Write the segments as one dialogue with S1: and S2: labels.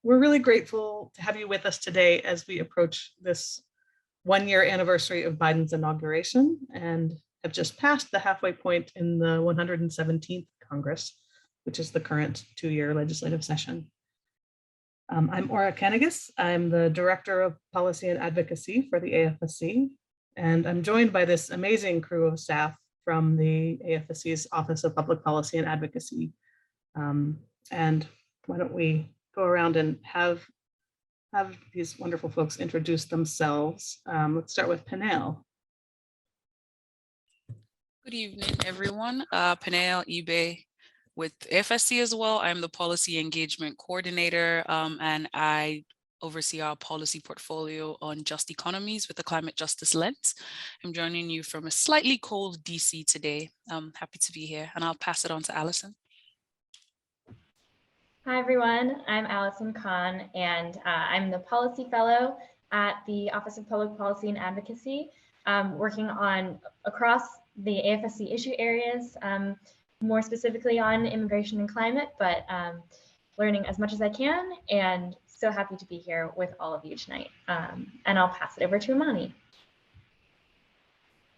S1: we're really grateful to have you with us today as we approach this 1-year anniversary of Biden's inauguration and have just passed the halfway point in the 117th Congress, which is the current 2-year legislative session. I'm Aura Kanagas. I'm the Director of Policy and Advocacy for the AFSC, and I'm joined by this amazing crew of staff from the AFSC's Office of Public Policy and Advocacy. And why don't we go around and have these wonderful folks introduce themselves. Let's start with Panel.
S2: Good evening, everyone. Panel Ibe with AFSC as well. I'm the Policy Engagement Coordinator, and I oversee our policy portfolio on just economies with the climate justice lens. I'm joining you from a slightly cold DC today. I'm happy to be here, and I'll pass it on to Allison.
S3: Hi, everyone. I'm Allison Kahn, and I'm the Policy Fellow at the Office of Public Policy and Advocacy, working on across the AFSC issue areas, more specifically on immigration and climate, but learning as much as I can, and so happy to be here with all of you tonight. And I'll pass it over to Imani.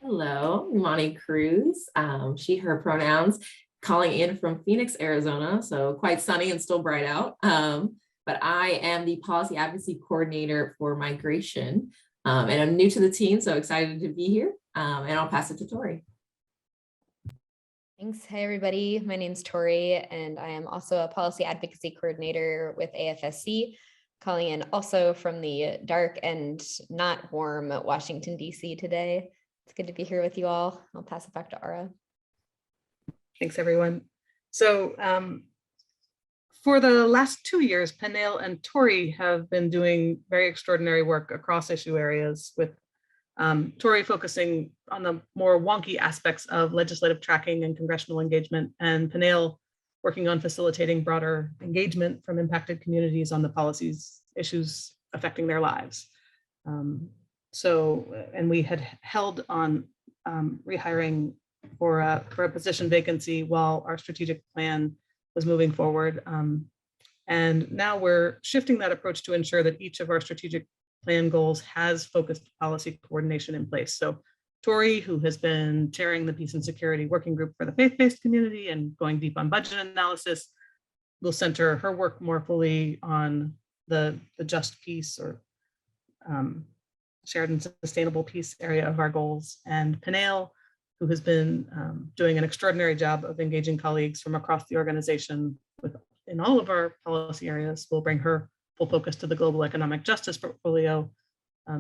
S4: Hello, Imani Cruz, she, her pronouns, calling in from Phoenix, Arizona, so quite sunny and still bright out. But I am the Policy Advocacy Coordinator for Migration, and I'm new to the team, so excited to be here, and I'll pass it to Tori.
S5: Thanks. Hi, everybody. My name's Tori, and I am also a Policy Advocacy Coordinator with AFSC, calling in also from the dark and not warm Washington, D.C. today. It's good to be here with you all. I'll pass it back to Aura.
S1: Thanks, everyone. So for the last 2 years, Panel and Tori have been doing very extraordinary work across issue areas, with Tori focusing on the more wonky aspects of legislative tracking and congressional engagement, and Panel working on facilitating broader engagement from impacted communities on the policies issues affecting their lives. And we had held on rehiring for a position vacancy while our strategic plan was moving forward. And now we're shifting that approach to ensure that each of our strategic plan goals has focused policy coordination in place. So Tori, who has been chairing the Peace and Security Working Group for the faith-based community and going deep on budget analysis, will center her work more fully on the just peace or shared and sustainable peace area of our goals. And Panel, who has been doing an extraordinary job of engaging colleagues from across the organization in all of our policy areas, will bring her full focus to the global economic justice portfolio,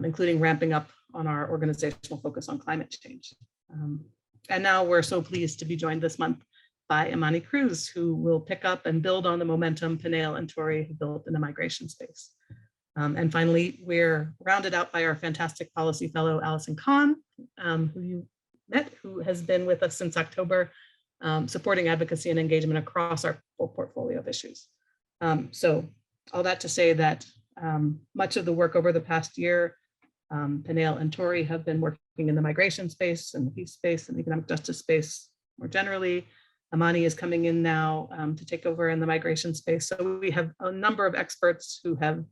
S1: including ramping up on our organizational focus on climate change. And now we're so pleased to be joined this month by Imani Cruz, who will pick up and build on the momentum Panel and Tori have built in the migration space. And finally, we're rounded out by our fantastic policy fellow, Allison Kahn, who you met, who has been with us since October, supporting advocacy and engagement across our full portfolio of issues. So all that to say that much of the work over the past year, Panel and Tori have been working in the migration space and the peace space and the economic justice space more generally. Imani is coming in now to take over in the migration space. So we have a number of experts who have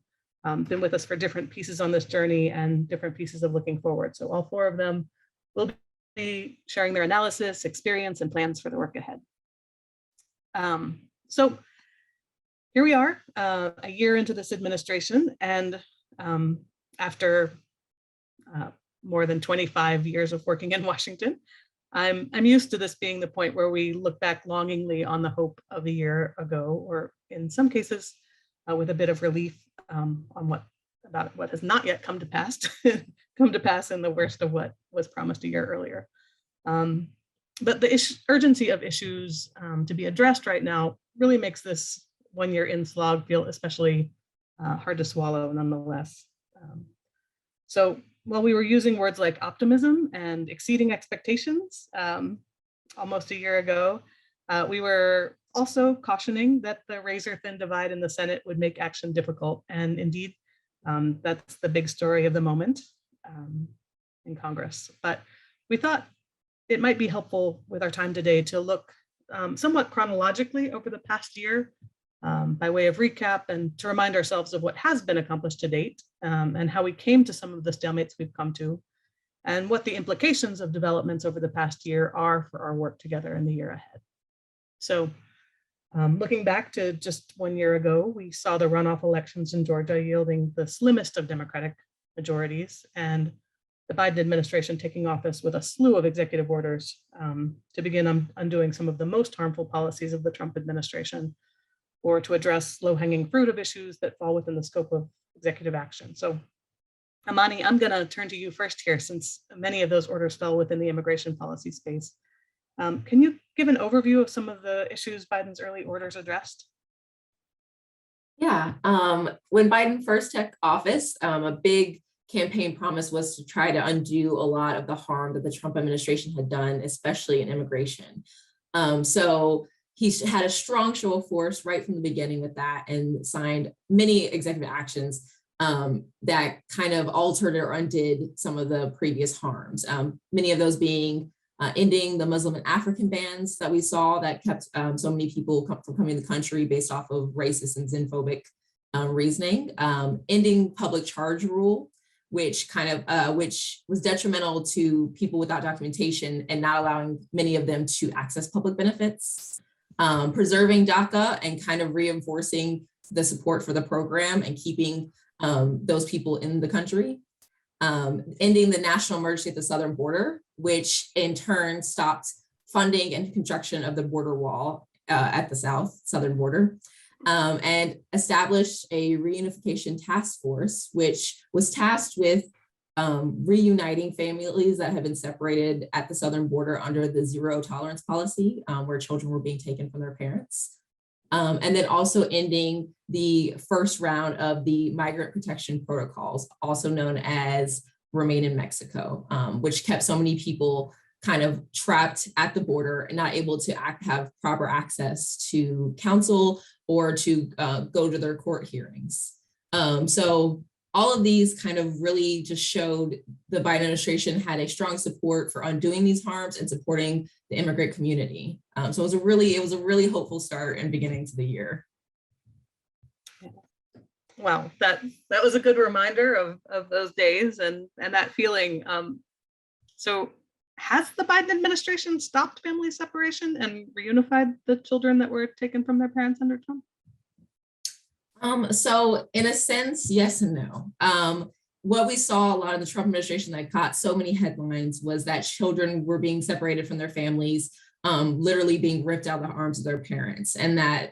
S1: been with us for different pieces on this journey and different pieces of looking forward. So all 4 of them will be sharing their analysis, experience, and plans for the work ahead. So here we are, a year into this administration, and after more than 25 years of working in Washington, I'm used to this being the point where we look back longingly on the hope of a year ago, or in some cases with a bit of relief on what has not yet come to pass, in the worst of what was promised a year earlier. But the urgency of issues to be addressed right now really makes this 1 year in slog feel especially hard to swallow nonetheless. So while we were using words like optimism and exceeding expectations almost a year ago, we were also cautioning that the razor-thin divide in the Senate would make action difficult. And indeed, that's the big story of the moment in Congress. But we thought it might be helpful with our time today to look somewhat chronologically over the past year by way of recap and to remind ourselves of what has been accomplished to date and how we came to some of the stalemates we've come to, and what the implications of developments over the past year are for our work together in the year ahead. So looking back to just 1 year ago, we saw the runoff elections in Georgia yielding the slimmest of Democratic majorities, and the Biden administration taking office with a slew of executive orders to begin undoing some of the most harmful policies of the Trump administration, or to address low-hanging fruit of issues that fall within the scope of executive action. So Amani, I'm going to turn to you first here, since many of those orders fell within the immigration policy space. Can you give an overview of some of the issues Biden's early orders addressed?
S4: Yeah, when Biden first took office, a big campaign promise was to try to undo a lot of the harm that the Trump administration had done, especially in immigration. So he had a strong show of force right from the beginning with that, and signed many executive actions that kind of altered or undid some of the previous harms. Many of those being ending the Muslim and African bans that we saw that kept so many people from coming to the country based off of racist and xenophobic reasoning, ending public charge rule, which was detrimental to people without documentation and not allowing many of them to access public benefits, preserving DACA and kind of reinforcing the support for the program and keeping those people in the country, ending the national emergency at the southern border, which in turn stopped funding and construction of the border wall at the southern border, and established a reunification task force, which was tasked with reuniting families that have been separated at the southern border under the zero tolerance policy, where children were being taken from their parents. And then also ending the first round of the migrant protection protocols, also known as Remain in Mexico, which kept so many people kind of trapped at the border and not able to have proper access to counsel or to go to their court hearings. So all of these kind of really just showed the Biden administration had a strong support for undoing these harms and supporting the immigrant community. So it was a really hopeful start and beginning to the year.
S1: Wow, that was a good reminder of those days and that feeling. So has the Biden administration stopped family separation and reunified the children that were taken from their parents under Trump?
S4: So in a sense, yes and no. What we saw a lot of the Trump administration that got so many headlines was that children were being separated from their families, literally being ripped out of the arms of their parents, and that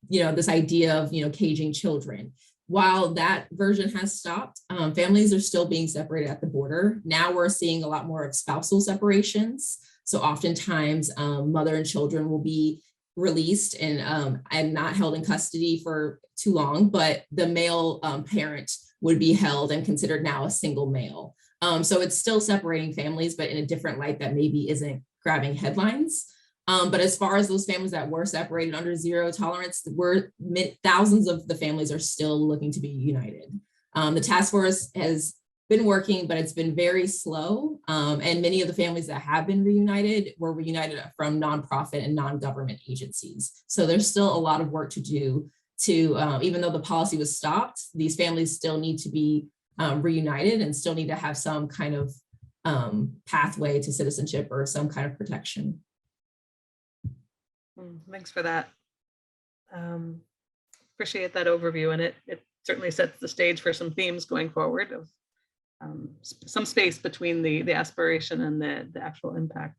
S4: this idea of caging children. While that version has stopped, families are still being separated at the border. Now we're seeing a lot more of spousal separations. So oftentimes mother and children will be released and not held in custody for too long, but the male parent would be held and considered now a single male. So it's still separating families, but in a different light that maybe isn't grabbing headlines. But as far as those families that were separated under zero tolerance, thousands of the families are still looking to be united. The task force has been working, but it's been very slow. And many of the families that have been reunited were reunited from nonprofit and non-government agencies. So there's still a lot of work to do to, even though the policy was stopped, these families still need to be reunited and still need to have some kind of pathway to citizenship or some kind of protection.
S1: Thanks for that. Appreciate that overview, and it certainly sets the stage for some themes going forward of some space between the aspiration and the actual impact.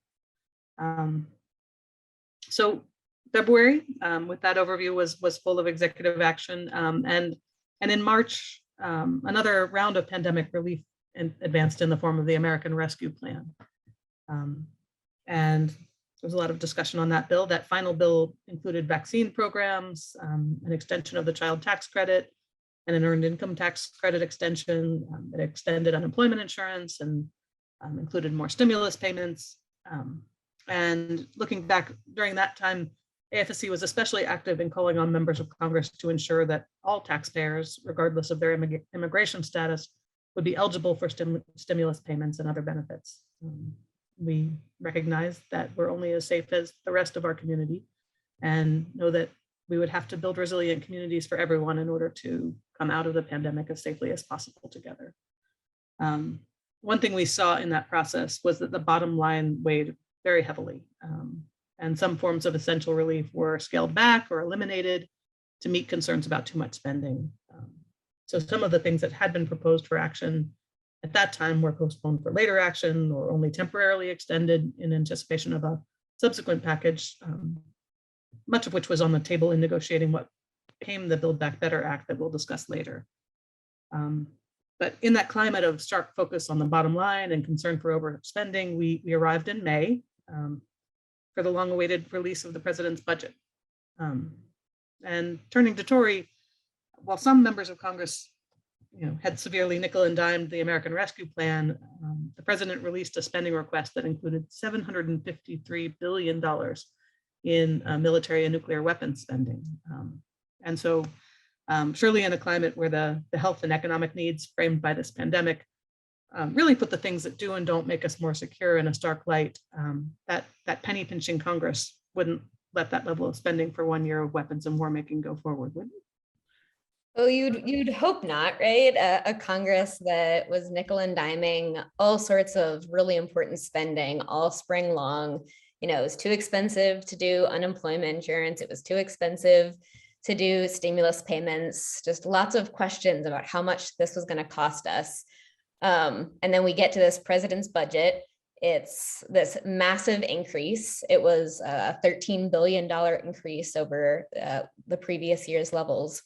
S1: So February, with that overview, was full of executive action, and in March, another round of pandemic relief advanced in the form of the American Rescue Plan, and there was a lot of discussion on that bill. That final bill included vaccine programs, an extension of the child tax credit, and an earned income tax credit extension. It extended unemployment insurance and included more stimulus payments. And looking back during that time, AFSC was especially active in calling on members of Congress to ensure that all taxpayers, regardless of their immigration status, would be eligible for stimulus payments and other benefits. We recognize that we're only as safe as the rest of our community and know that we would have to build resilient communities for everyone in order to come out of the pandemic as safely as possible together. One thing we saw in that process was that the bottom line weighed very heavily, and some forms of essential relief were scaled back or eliminated to meet concerns about too much spending. So some of the things that had been proposed for action at that time were postponed for later action or only temporarily extended in anticipation of a subsequent package, much of which was on the table in negotiating what became the Build Back Better Act that we'll discuss later. But in that climate of stark focus on the bottom line and concern for overspending, we arrived in May for the long-awaited release of the president's budget. And turning to Tori, while some members of Congress had severely nickel and dimed the American Rescue Plan, the president released a spending request that included $753 billion in military and nuclear weapons spending. And so surely in a climate where the health and economic needs framed by this pandemic really put the things that do and don't make us more secure in a stark light, that penny pinching Congress wouldn't let that level of spending for 1 year of weapons and war making go forward, would it?
S5: Well, you'd hope not, right? A Congress that was nickel and diming all sorts of really important spending all spring long. It was too expensive to do unemployment insurance. It was too expensive to do stimulus payments. Just lots of questions about how much this was going to cost us. And then we get to this president's budget. It's this massive increase. It was a $13 billion increase over the previous year's levels.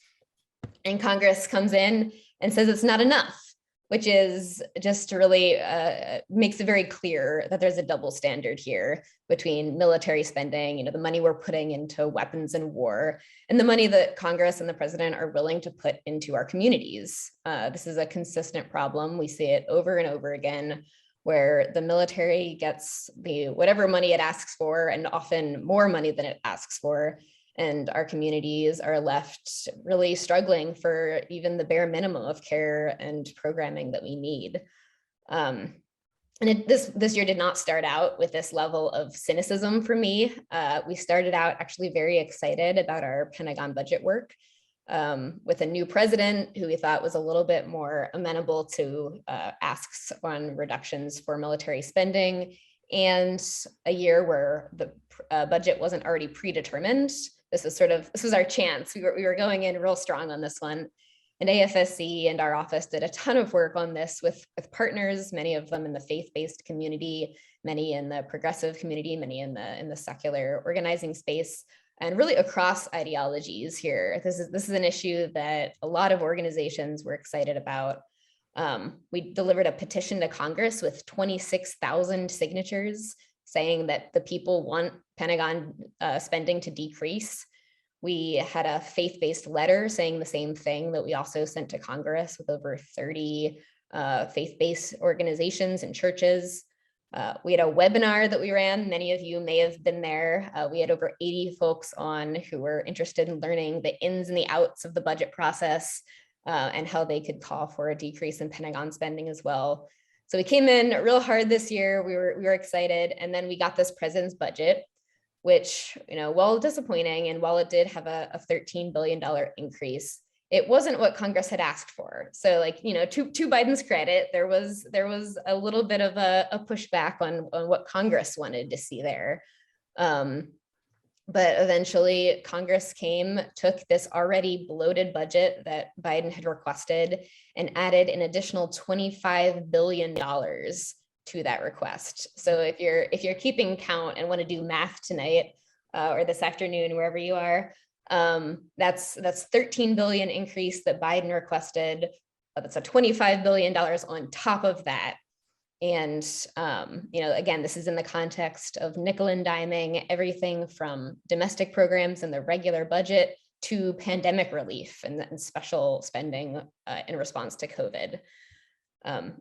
S5: And Congress comes in and says it's not enough, which is just really makes it very clear that there's a double standard here between military spending, the money we're putting into weapons and war, and the money that Congress and the president are willing to put into our communities. This is a consistent problem. We see it over and over again, where the military gets whatever money it asks for, and often more money than it asks for. And our communities are left really struggling for even the bare minimum of care and programming that we need. This year did not start out with this level of cynicism for me. We started out actually very excited about our Pentagon budget work with a new president who we thought was a little bit more amenable to asks on reductions for military spending, and a year where the budget wasn't already predetermined. This was our chance. We were going in real strong on this one. And AFSC and our office did a ton of work on this with partners, many of them in the faith-based community, many in the progressive community, many in the secular organizing space, and really across ideologies here. This is an issue that a lot of organizations were excited about. We delivered a petition to Congress with 26,000 signatures saying that the people want Pentagon spending to decrease. We had a faith-based letter saying the same thing that we also sent to Congress with over 30 faith-based organizations and churches. We had a webinar that we ran. Many of you may have been there. We had over 80 folks on who were interested in learning the ins and the outs of the budget process and how they could call for a decrease in Pentagon spending as well. So we came in real hard this year. We were excited. And then we got this president's budget, which, while disappointing, and while it did have a $13 billion increase, it wasn't what Congress had asked for. So to Biden's credit, there was a little bit of a pushback on what Congress wanted to see there. But eventually Congress took this already bloated budget that Biden had requested and added an additional $25 billion to that request. So if you're keeping count and want to do math tonight or this afternoon, wherever you are, that's $13 billion increase that Biden requested. That's a $25 billion on top of that. And, again, this is in the context of nickel and diming everything from domestic programs in the regular budget to pandemic relief and special spending in response to COVID.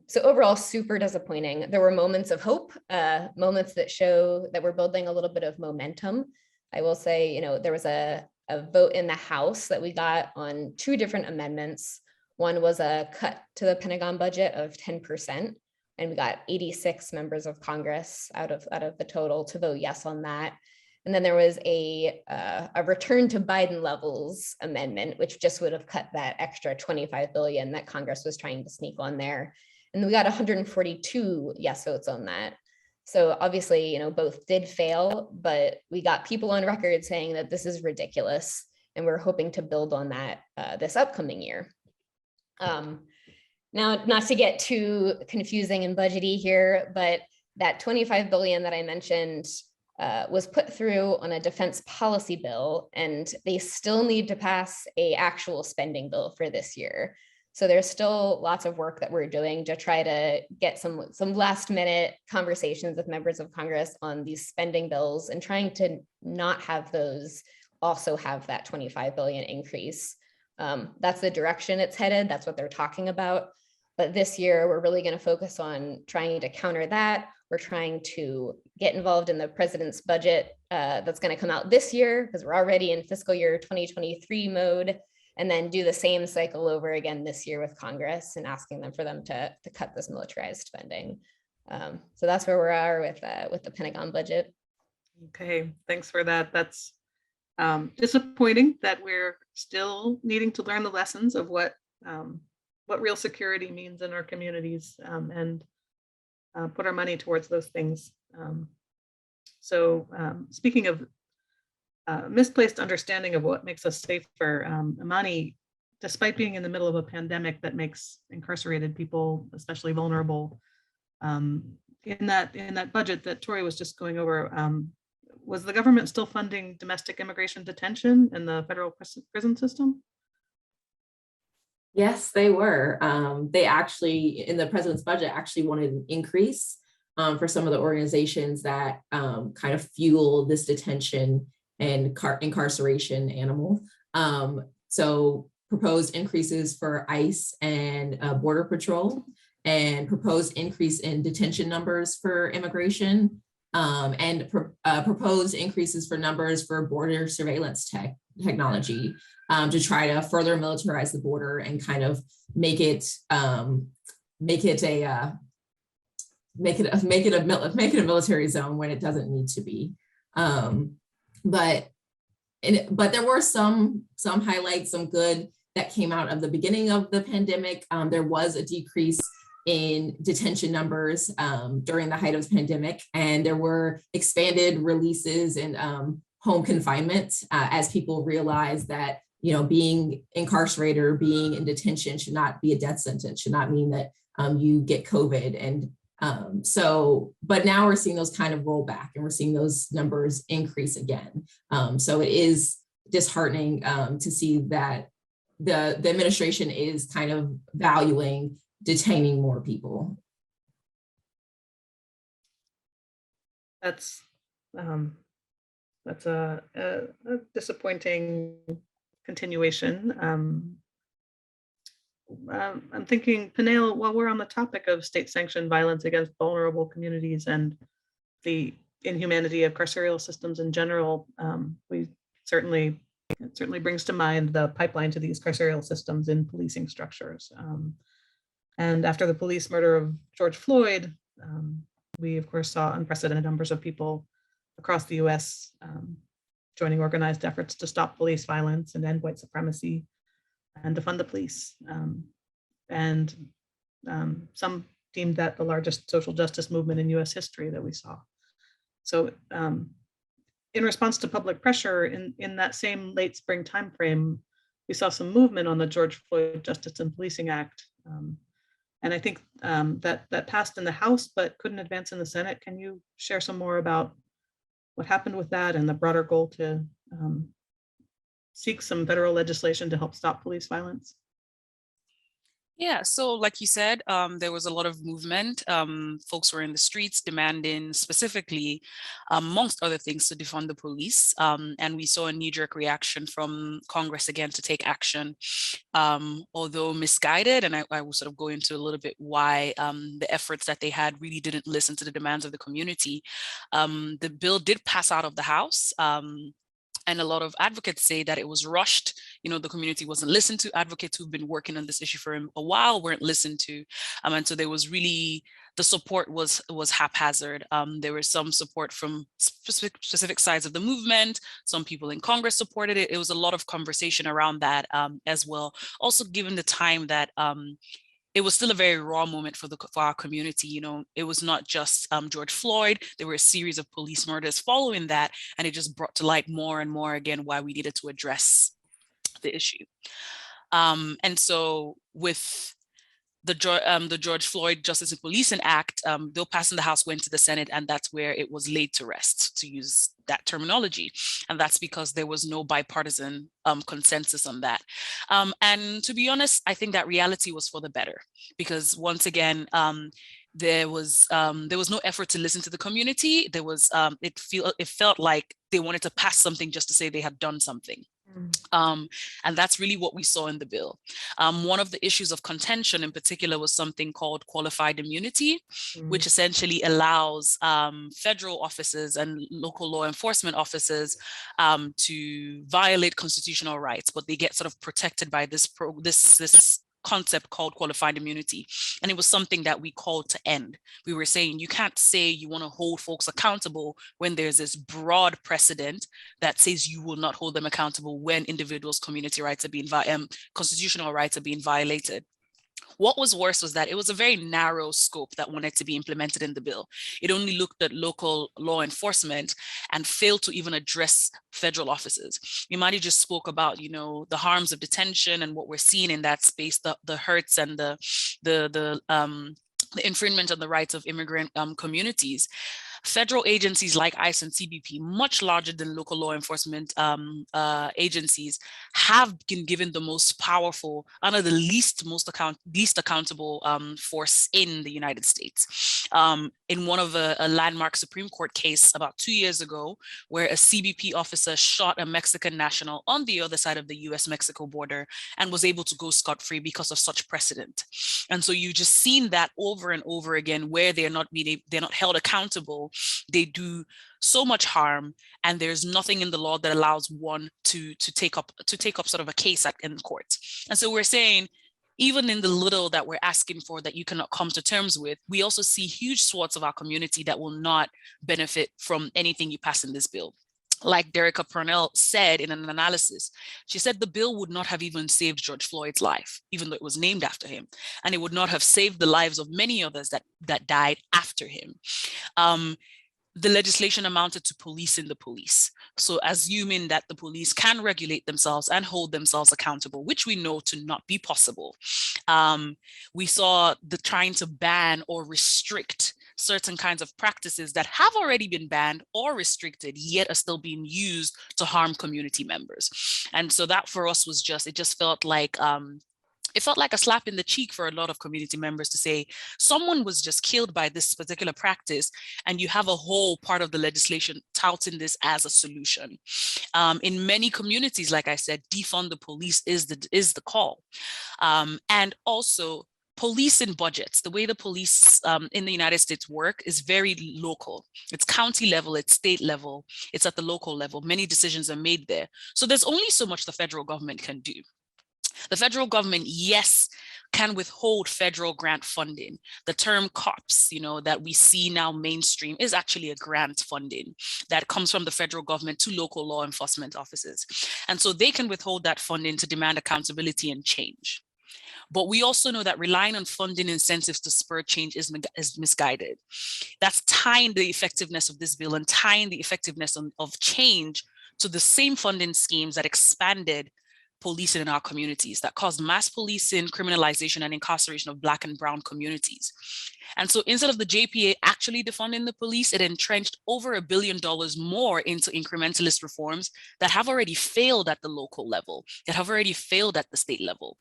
S5: So overall, super disappointing. There were moments of hope, moments that show that we're building a little bit of momentum. I will say, there was a vote in the House that we got on 2 different amendments. One was a cut to the Pentagon budget of 10%. And we got 86 members of Congress out of the total to vote yes on that. And then there was a return to Biden levels amendment, which just would have cut that extra 25 billion that Congress was trying to sneak on there. And we got 142 yes votes on that. So obviously, you know, both did fail, but we got people on record saying that this is ridiculous. And we're hoping to build on that this upcoming year. Now, not to get too confusing and budgety here, but that 25 billion that I mentioned was put through on a defense policy bill, and they still need to pass a actual spending bill for this year. So there's still lots of work that we're doing to try to get some last minute conversations with members of Congress on these spending bills and trying to not have those also have that 25 billion increase. That's the direction it's headed. That's what they're talking about. But this year, we're really going to focus on trying to counter that. We're trying to get involved in the president's budget that's going to come out this year, because we're already in fiscal year 2023 mode, and then do the same cycle over again this year with Congress and asking them for them to cut this militarized spending. So that's where we are with the Pentagon budget.
S1: Okay, thanks for that. That's disappointing that we're still needing to learn the lessons of what real security means in our communities, and put our money towards those things. So speaking of misplaced understanding of what makes us safer, Imani, despite being in the middle of a pandemic that makes incarcerated people especially vulnerable, in that budget that Tori was just going over, was the government still funding domestic immigration detention in the federal prison system?
S4: Yes, they were. They actually, in the president's budget, actually wanted an increase for some of the organizations that kind of fuel this detention and incarceration animal. So proposed increases for ICE and Border Patrol, and proposed increase in detention numbers for immigration, and proposed increases for numbers for border surveillance technology, to try to further militarize the border and kind of make it a military zone when it doesn't need to be. But there were some highlights, some good that came out of the beginning of the pandemic. There was a decrease in detention numbers during the height of the pandemic, and there were expanded releases and home confinement as people realized that, you know, being incarcerated or being in detention should not be a death sentence, should not mean that you get COVID. And but now we're seeing those kind of roll back, and we're seeing those numbers increase again. So it is disheartening to see that the administration is kind of valuing detaining more people.
S1: That's a disappointing continuation. I'm thinking, Penel, while we're on the topic of state-sanctioned violence against vulnerable communities and the inhumanity of carceral systems in general, it certainly brings to mind the pipeline to these carceral systems in policing structures. And after the police murder of George Floyd, we of course saw unprecedented numbers of people across the US joining organized efforts to stop police violence and end white supremacy and defund the police. Some deemed that the largest social justice movement in US history that we saw. So in response to public pressure in that same late spring timeframe, we saw some movement on the George Floyd Justice and Policing Act. And I think that passed in the House, but couldn't advance in the Senate. Can you share some more about what happened with that and the broader goal to seek some federal legislation to help stop police violence?
S2: Yeah, so like you said, there was a lot of movement. Folks were in the streets demanding specifically, amongst other things, to defund the police. And we saw a knee-jerk reaction from Congress again to take action, although misguided. And I will sort of go into a little bit why the efforts that they had really didn't listen to the demands of the community. The bill did pass out of the House. And a lot of advocates say that it was rushed. You know, the community wasn't listened to. Advocates who've been working on this issue for a while weren't listened to. And so there was really the support was haphazard. There was some support from specific sides of the movement. Some people in Congress supported it. It was a lot of conversation around that as well. Also, given the time that it was still a very raw moment for our community. You know, it was not just George Floyd. There were a series of police murders following that, and it just brought to light more and more again why we needed to address the issue. And so with the George Floyd Justice and Policing Act, bill passed in the House, went to the Senate, and that's where it was laid to rest, to use that terminology. And that's because there was no bipartisan consensus on that. And to be honest, I think that reality was for the better, because once again, there was no effort to listen to the community. There was it felt like they wanted to pass something just to say they had done something. And that's really what we saw in the bill. One of the issues of contention in particular was something called qualified immunity, which essentially allows federal officers and local law enforcement officers to violate constitutional rights, but they get sort of protected by this concept called qualified immunity. And it was something that we called to end. We were saying, you can't say you want to hold folks accountable when there's this broad precedent that says you will not hold them accountable when individuals' community rights are being constitutional rights are being violated. What was worse was that it was a very narrow scope that wanted to be implemented in the bill. It only looked at local law enforcement and failed to even address federal officers. Imani just spoke about, you know, the harms of detention and what we're seeing in that space, the hurts and the infringement on the rights of immigrant communities. Federal agencies like ICE and CBP, much larger than local law enforcement agencies, have been given the most powerful, under the least accountable force in the United States. In one of a landmark Supreme Court case about 2 years ago, where a CBP officer shot a Mexican national on the other side of the US-Mexico border and was able to go scot-free because of such precedent. And so you just seen that over and over again, where they're not held accountable. They do so much harm, and there's nothing in the law that allows one to take up sort of a case in court. And so we're saying, even in the little that we're asking for that you cannot come to terms with, we also see huge swaths of our community that will not benefit from anything you pass in this bill. Like Dereka Purnell said in an analysis, she said the bill would not have even saved George Floyd's life, even though it was named after him. And it would not have saved the lives of many others that died after him. The legislation amounted to policing the police. So assuming that the police can regulate themselves and hold themselves accountable, which we know to not be possible. We saw the trying to ban or restrict certain kinds of practices that have already been banned or restricted, yet are still being used to harm community members. And so that for us was it just felt like, it felt like a slap in the cheek for a lot of community members to say, someone was just killed by this particular practice, and you have a whole part of the legislation touting this as a solution. In many communities, like I said, defund the police is the call. And also, policing budgets, the way the police in the United States work is very local. It's county level, it's state level, it's at the local level. Many decisions are made there. So there's only so much the federal government can do. The federal government, yes, can withhold federal grant funding. The term COPS, that we see now mainstream is actually a grant funding that comes from the federal government to local law enforcement offices. And so they can withhold that funding to demand accountability and change. But we also know that relying on funding incentives to spur change is misguided. That's tying the effectiveness of this bill and tying the effectiveness of change to the same funding schemes that expanded policing in our communities, that caused mass policing, criminalization, and incarceration of Black and Brown communities. And so instead of the JPA actually defunding the police, it entrenched over $1 billion more into incrementalist reforms that have already failed at the local level, that have already failed at the state level.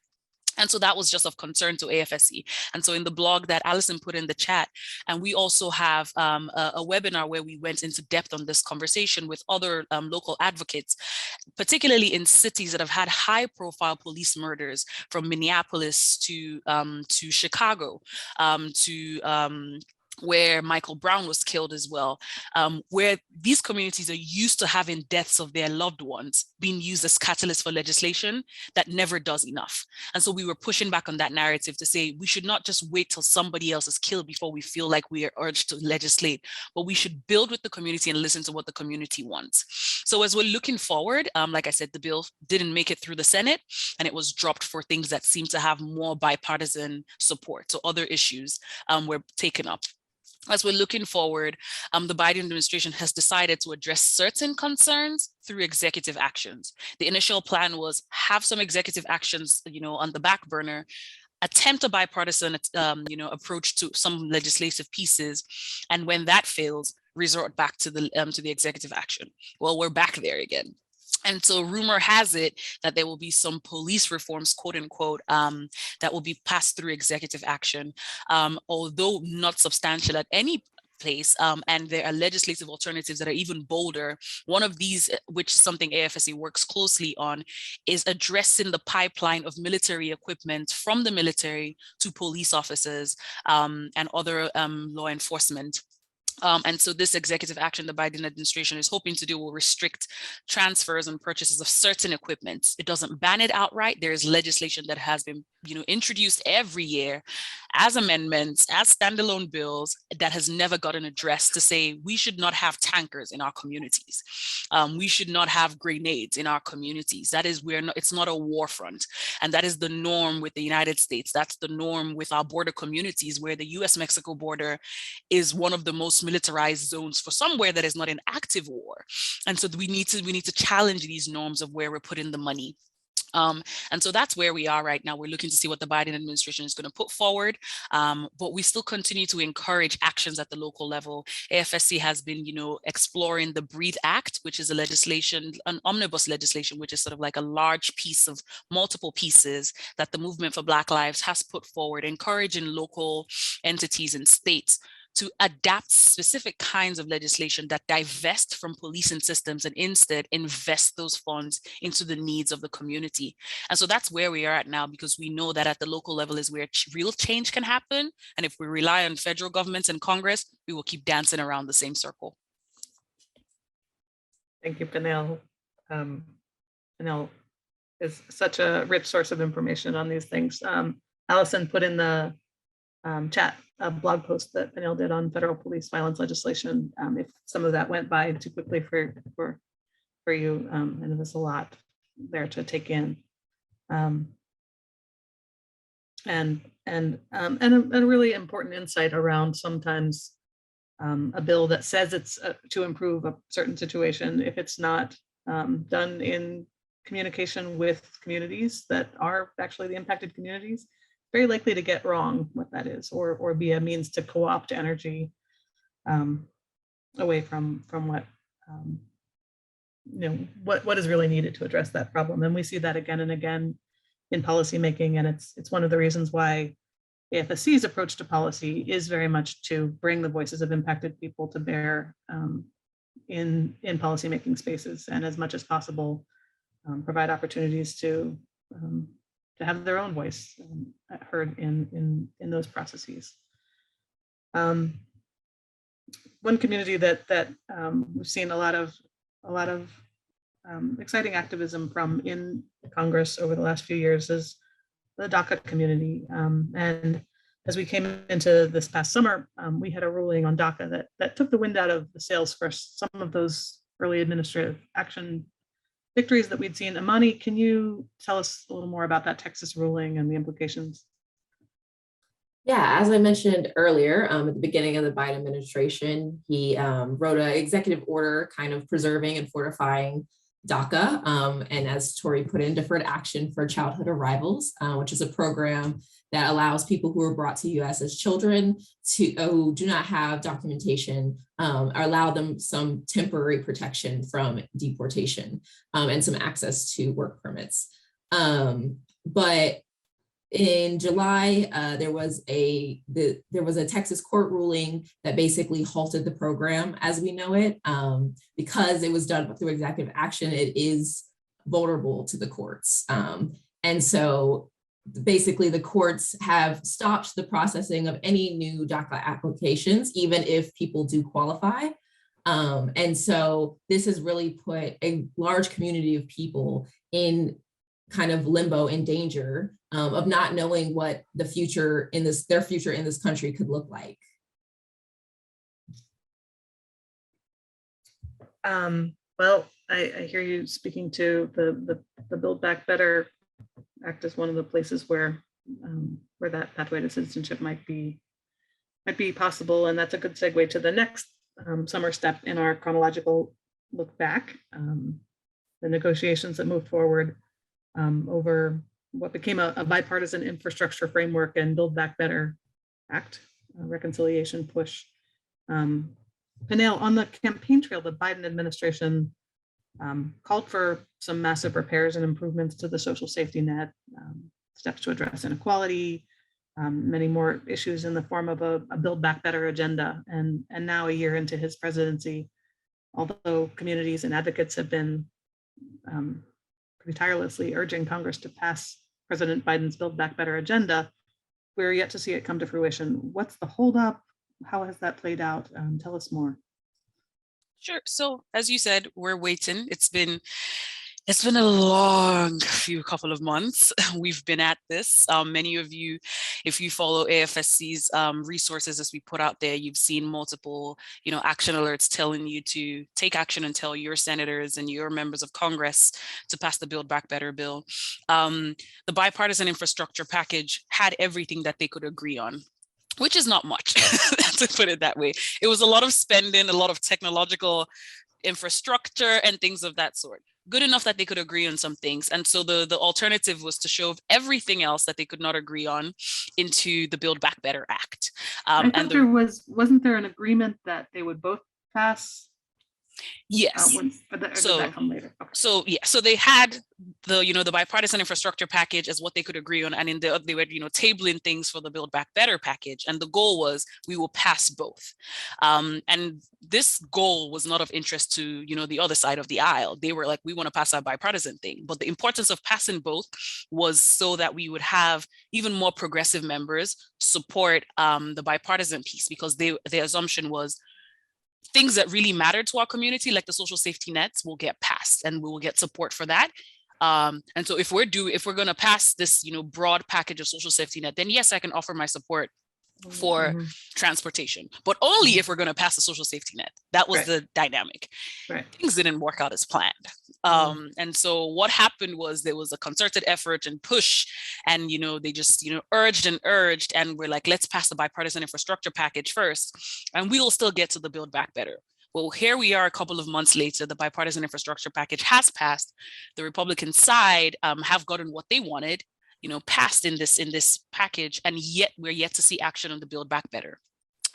S2: And so that was just of concern to AFSC. And so in the blog that Allison put in the chat, and we also have a webinar where we went into depth on this conversation with other local advocates, particularly in cities that have had high profile police murders, from Minneapolis to Chicago, to where Michael Brown was killed as well, where these communities are used to having deaths of their loved ones being used as catalysts for legislation that never does enough. And so we were pushing back on that narrative to say we should not just wait till somebody else is killed before we feel like we are urged to legislate, but we should build with the community and listen to what the community wants. So as we're looking forward, like I said, the bill didn't make it through the Senate, and it was dropped for things that seem to have more bipartisan support. So other issues were taken up. As we're looking forward, the Biden administration has decided to address certain concerns through executive actions. The initial plan was have some executive actions, on the back burner, attempt a bipartisan, approach to some legislative pieces, and when that fails, resort back to the executive action. Well, we're back there again. And so rumor has it that there will be some police reforms, quote unquote, that will be passed through executive action, although not substantial at any place. And there are legislative alternatives that are even bolder. One of these, which is something AFSC works closely on, is addressing the pipeline of military equipment from the military to police officers and other law enforcement. And so this executive action the Biden administration is hoping to do will restrict transfers and purchases of certain equipment. It doesn't ban it outright. There is legislation that has been introduced every year as amendments, as standalone bills that has never gotten addressed to say we should not have tankers in our communities. We should not have grenades in our communities. That is, it's not a war front. And that is the norm with the United States. That's the norm with our border communities, where the US-Mexico border is one of the most militarized zones for somewhere that is not in active war. And so we need to challenge these norms of where we're putting the money. And so that's where we are right now. We're looking to see what the Biden administration is going to put forward, but we still continue to encourage actions at the local level. AFSC has been, exploring the BREATHE Act, which is a legislation, an omnibus legislation, which is sort of like a large piece of multiple pieces that the Movement for Black Lives has put forward, encouraging local entities and states to adapt specific kinds of legislation that divest from policing systems and instead invest those funds into the needs of the community. And so that's where we are at now, because we know that at the local level is where real change can happen. And if we rely on federal governments and Congress, we will keep dancing around the same circle.
S1: Thank you, Panel. Panel is such a rich source of information on these things. Allison put in the chat a blog post that Panel did on federal police violence legislation. If some of that went by too quickly for you, and it was a lot there to take in, and a really important insight around sometimes a bill that says it's to improve a certain situation, if it's not done in communication with communities that are actually the impacted communities, very likely to get wrong what that is, or be a means to co-opt energy away from what is really needed to address that problem. And we see that again and again in policymaking, and it's one of the reasons why AFSC's approach to policy is very much to bring the voices of impacted people to bear in policymaking spaces, and as much as possible provide opportunities to have their own voice heard in those processes. One community that we've seen a lot of exciting activism from in Congress over the last few years is the DACA community. And as we came into this past summer, we had a ruling on DACA that took the wind out of the sails for some of those early administrative action victories that we'd seen. Amani, can you tell us a little more about that Texas ruling and the implications?
S4: Yeah, as I mentioned earlier, at the beginning of the Biden administration, he wrote an executive order kind of preserving and fortifying DACA, and as Tori put in, deferred action for childhood arrivals, which is a program that allows people who are brought to US as children who do not have documentation, or allow them some temporary protection from deportation and some access to work permits. But in July, there was a Texas court ruling that basically halted the program as we know it. Because it was done through executive action, it is vulnerable to the courts. And so basically the courts have stopped the processing of any new DACA applications, even if people do qualify. And so this has really put a large community of people in kind of limbo and danger of not knowing what the future in this, their future in this country could look like.
S1: Well, I hear you speaking to the Build Back Better Act as one of the places where that pathway to citizenship might be possible, and that's a good segue to the next summer step in our chronological look back. The negotiations that moved forward over what became a bipartisan infrastructure framework and Build Back Better Act reconciliation push. Panel, on the campaign trail, the Biden administration called for some massive repairs and improvements to the social safety net, steps to address inequality, many more issues in the form of a Build Back Better agenda. And now, a year into his presidency, although communities and advocates have been pretty tirelessly urging Congress to pass President Biden's Build Back Better agenda, we're yet to see it come to fruition. What's the holdup? How has that played out? Tell us more. Sure.
S2: So as you said, we're waiting. It's been a long couple of months. We've been at this. Many of you, if you follow AFSC's resources as we put out there, you've seen multiple, action alerts telling you to take action and tell your senators and your members of Congress to pass the Build Back Better bill. The bipartisan infrastructure package had everything that they could agree on, which is not much, to put it that way. It was a lot of spending, a lot of technological infrastructure and things of that sort. Good enough that they could agree on some things. And so the alternative was to shove everything else that they could not agree on into the Build Back Better Act.
S1: I thought wasn't there an agreement that they would both pass?
S2: Yes.
S1: Did that come later? Okay.
S2: So they had the bipartisan infrastructure package as what they could agree on, and they were tabling things for the Build Back Better package, and the goal was we will pass both. And this goal was not of interest to the other side of the aisle. They were like, we want to pass our bipartisan thing, but the importance of passing both was so that we would have even more progressive members support the bipartisan piece, because their assumption was things that really matter to our community, like the social safety nets, will get passed and we will get support for that. And so if we're going to pass this, broad package of social safety net, then yes, I can offer my support for transportation, but only if we're going to pass the social safety net. That was the dynamic. Things didn't work out as planned. And so what happened was there was a concerted effort and push, and they just urged, and we're like, let's pass the bipartisan infrastructure package first, and we'll still get to the Build Back Better. Well, here we are a couple of months later, the bipartisan infrastructure package has passed. The Republican side have gotten what they wanted, passed in this package, and yet we're yet to see action on the Build Back Better.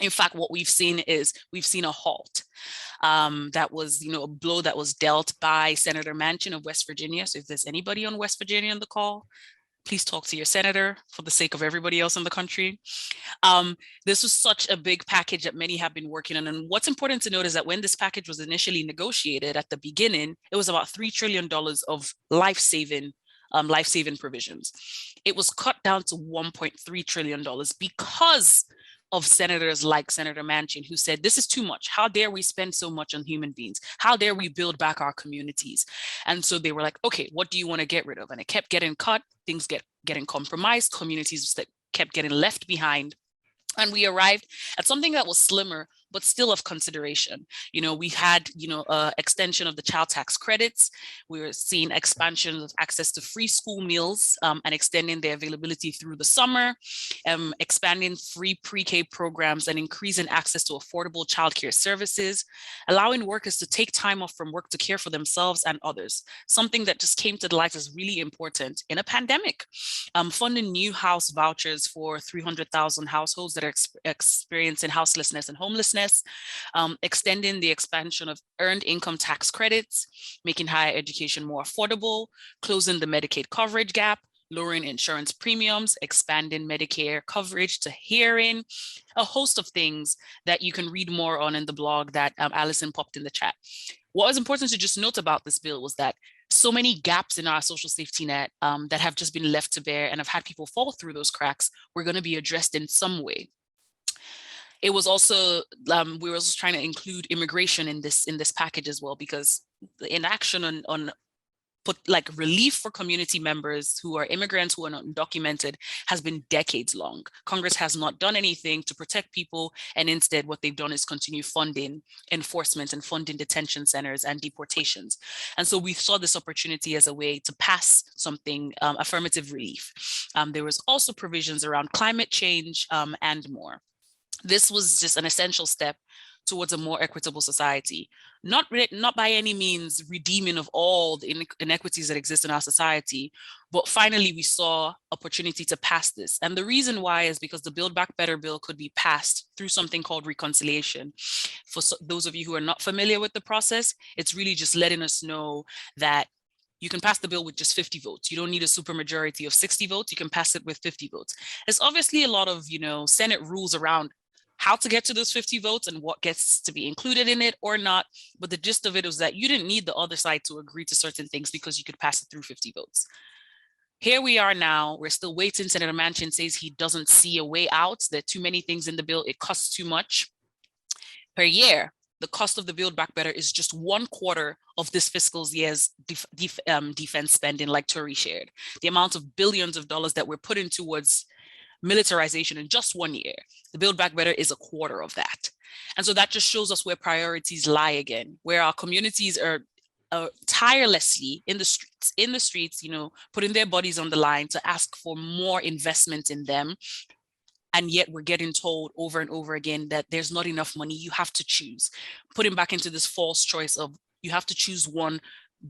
S2: In fact, what we've seen a halt. That was, a blow that was dealt by Senator Manchin of West Virginia. So if there's anybody on West Virginia on the call, please talk to your senator for the sake of everybody else in the country. This was such a big package that many have been working on. And what's important to note is that when this package was initially negotiated at the beginning, it was about $3 trillion of life-saving provisions. It was cut down to $1.3 trillion because of senators like Senator Manchin, who said, this is too much. How dare we spend so much on human beings? How dare we build back our communities? And so they were like, okay, what do you want to get rid of? And it kept getting cut, things getting compromised, communities that kept getting left behind. And we arrived at something that was slimmer, but still of consideration. We had, extension of the child tax credits. We were seeing expansion of access to free school meals and extending their availability through the summer, expanding free pre-K programs and increasing access to affordable childcare services, allowing workers to take time off from work to care for themselves and others. Something that just came to the light as really important in a pandemic. Funding new house vouchers for 300,000 households that are experiencing houselessness and homelessness. Extending the expansion of earned income tax credits, making higher education more affordable, closing the Medicaid coverage gap, lowering insurance premiums, expanding Medicare coverage to hearing, a host of things that you can read more on in the blog that Allison popped in the chat. What was important to just note about this bill was that so many gaps in our social safety net that have just been left to bear and have had people fall through those cracks were going to be addressed in some way. It was also, we were also trying to include immigration in this package as well, because the inaction on put like relief for community members who are immigrants, who are not undocumented, has been decades long. Congress has not done anything to protect people, and instead what they've done is continue funding enforcement and funding detention centers and deportations. And so we saw this opportunity as a way to pass something, affirmative relief. There was also provisions around climate change and more. This was just an essential step towards a more equitable society, not by any means redeeming of all the inequities that exist in our society, but finally we saw opportunity to pass this. And the reason why is because the Build Back Better bill could be passed through something called reconciliation. For those of you who are not familiar with the process, it's really just letting us know that you can pass the bill with just 50 votes. You don't need a supermajority of 60 votes. You can pass it with 50 votes. There's obviously a lot of, Senate rules around how to get to those 50 votes and what gets to be included in it or not. But the gist of it was that you didn't need the other side to agree to certain things because you could pass it through 50 votes. Here we are now, we're still waiting. Senator Manchin says he doesn't see a way out. There are too many things in the bill. It costs too much per year. The cost of the Build Back Better is just 1/4 of this fiscal year's defense spending, like Tori shared. The amount of billions of dollars that we're putting towards militarization in just 1 year. The Build Back Better is 1/4 of that. And so that just shows us where priorities lie again, where our communities are tirelessly in the streets, putting their bodies on the line to ask for more investment in them. And yet we're getting told over and over again that there's not enough money. You have to choose, putting back into this false choice of you have to choose one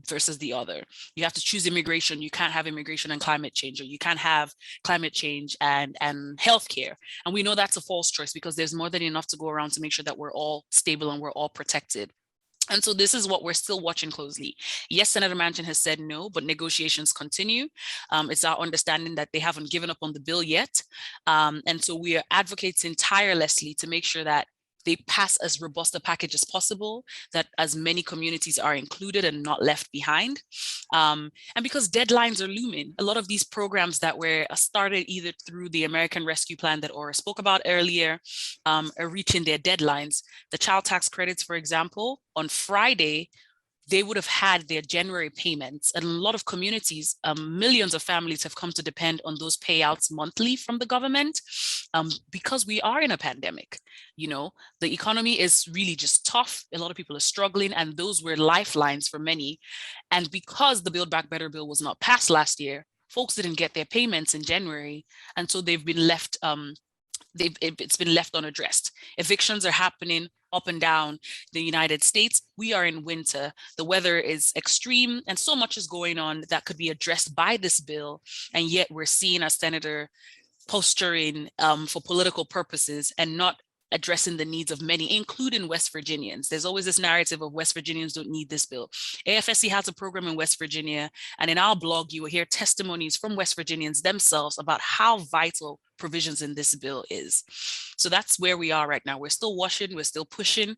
S2: versus the other. You have to choose immigration. You can't have immigration and climate change, or you can't have climate change and healthcare. And we know that's a false choice because there's more than enough to go around to make sure that we're all stable and we're all protected. And so this is what we're still watching closely. Yes, Senator Manchin has said no, but negotiations continue. It's our understanding that they haven't given up on the bill yet. And so we are advocating tirelessly to make sure that they pass as robust a package as possible, that as many communities are included and not left behind. And because deadlines are looming, a lot of these programs that were started either through the American Rescue Plan that Ora spoke about earlier are reaching their deadlines. The child tax credits, for example, on Friday, they would have had their January payments. And a lot of communities, millions of families have come to depend on those payouts monthly from the government because we are in a pandemic. The economy is really just tough. A lot of people are struggling, and those were lifelines for many. And because the Build Back Better bill was not passed last year, folks didn't get their payments in January. And so they've been left, it's been left unaddressed. Evictions are happening up and down the United States. We are in winter. The weather is extreme, and so much is going on that could be addressed by this bill. And yet we're seeing a senator posturing for political purposes and not addressing the needs of many, including West Virginians. There's always this narrative of West Virginians don't need this bill. AFSC has a program in West Virginia, and in our blog, you will hear testimonies from West Virginians themselves about how vital provisions in this bill is. So that's where we are right now. We're still watching, we're still pushing,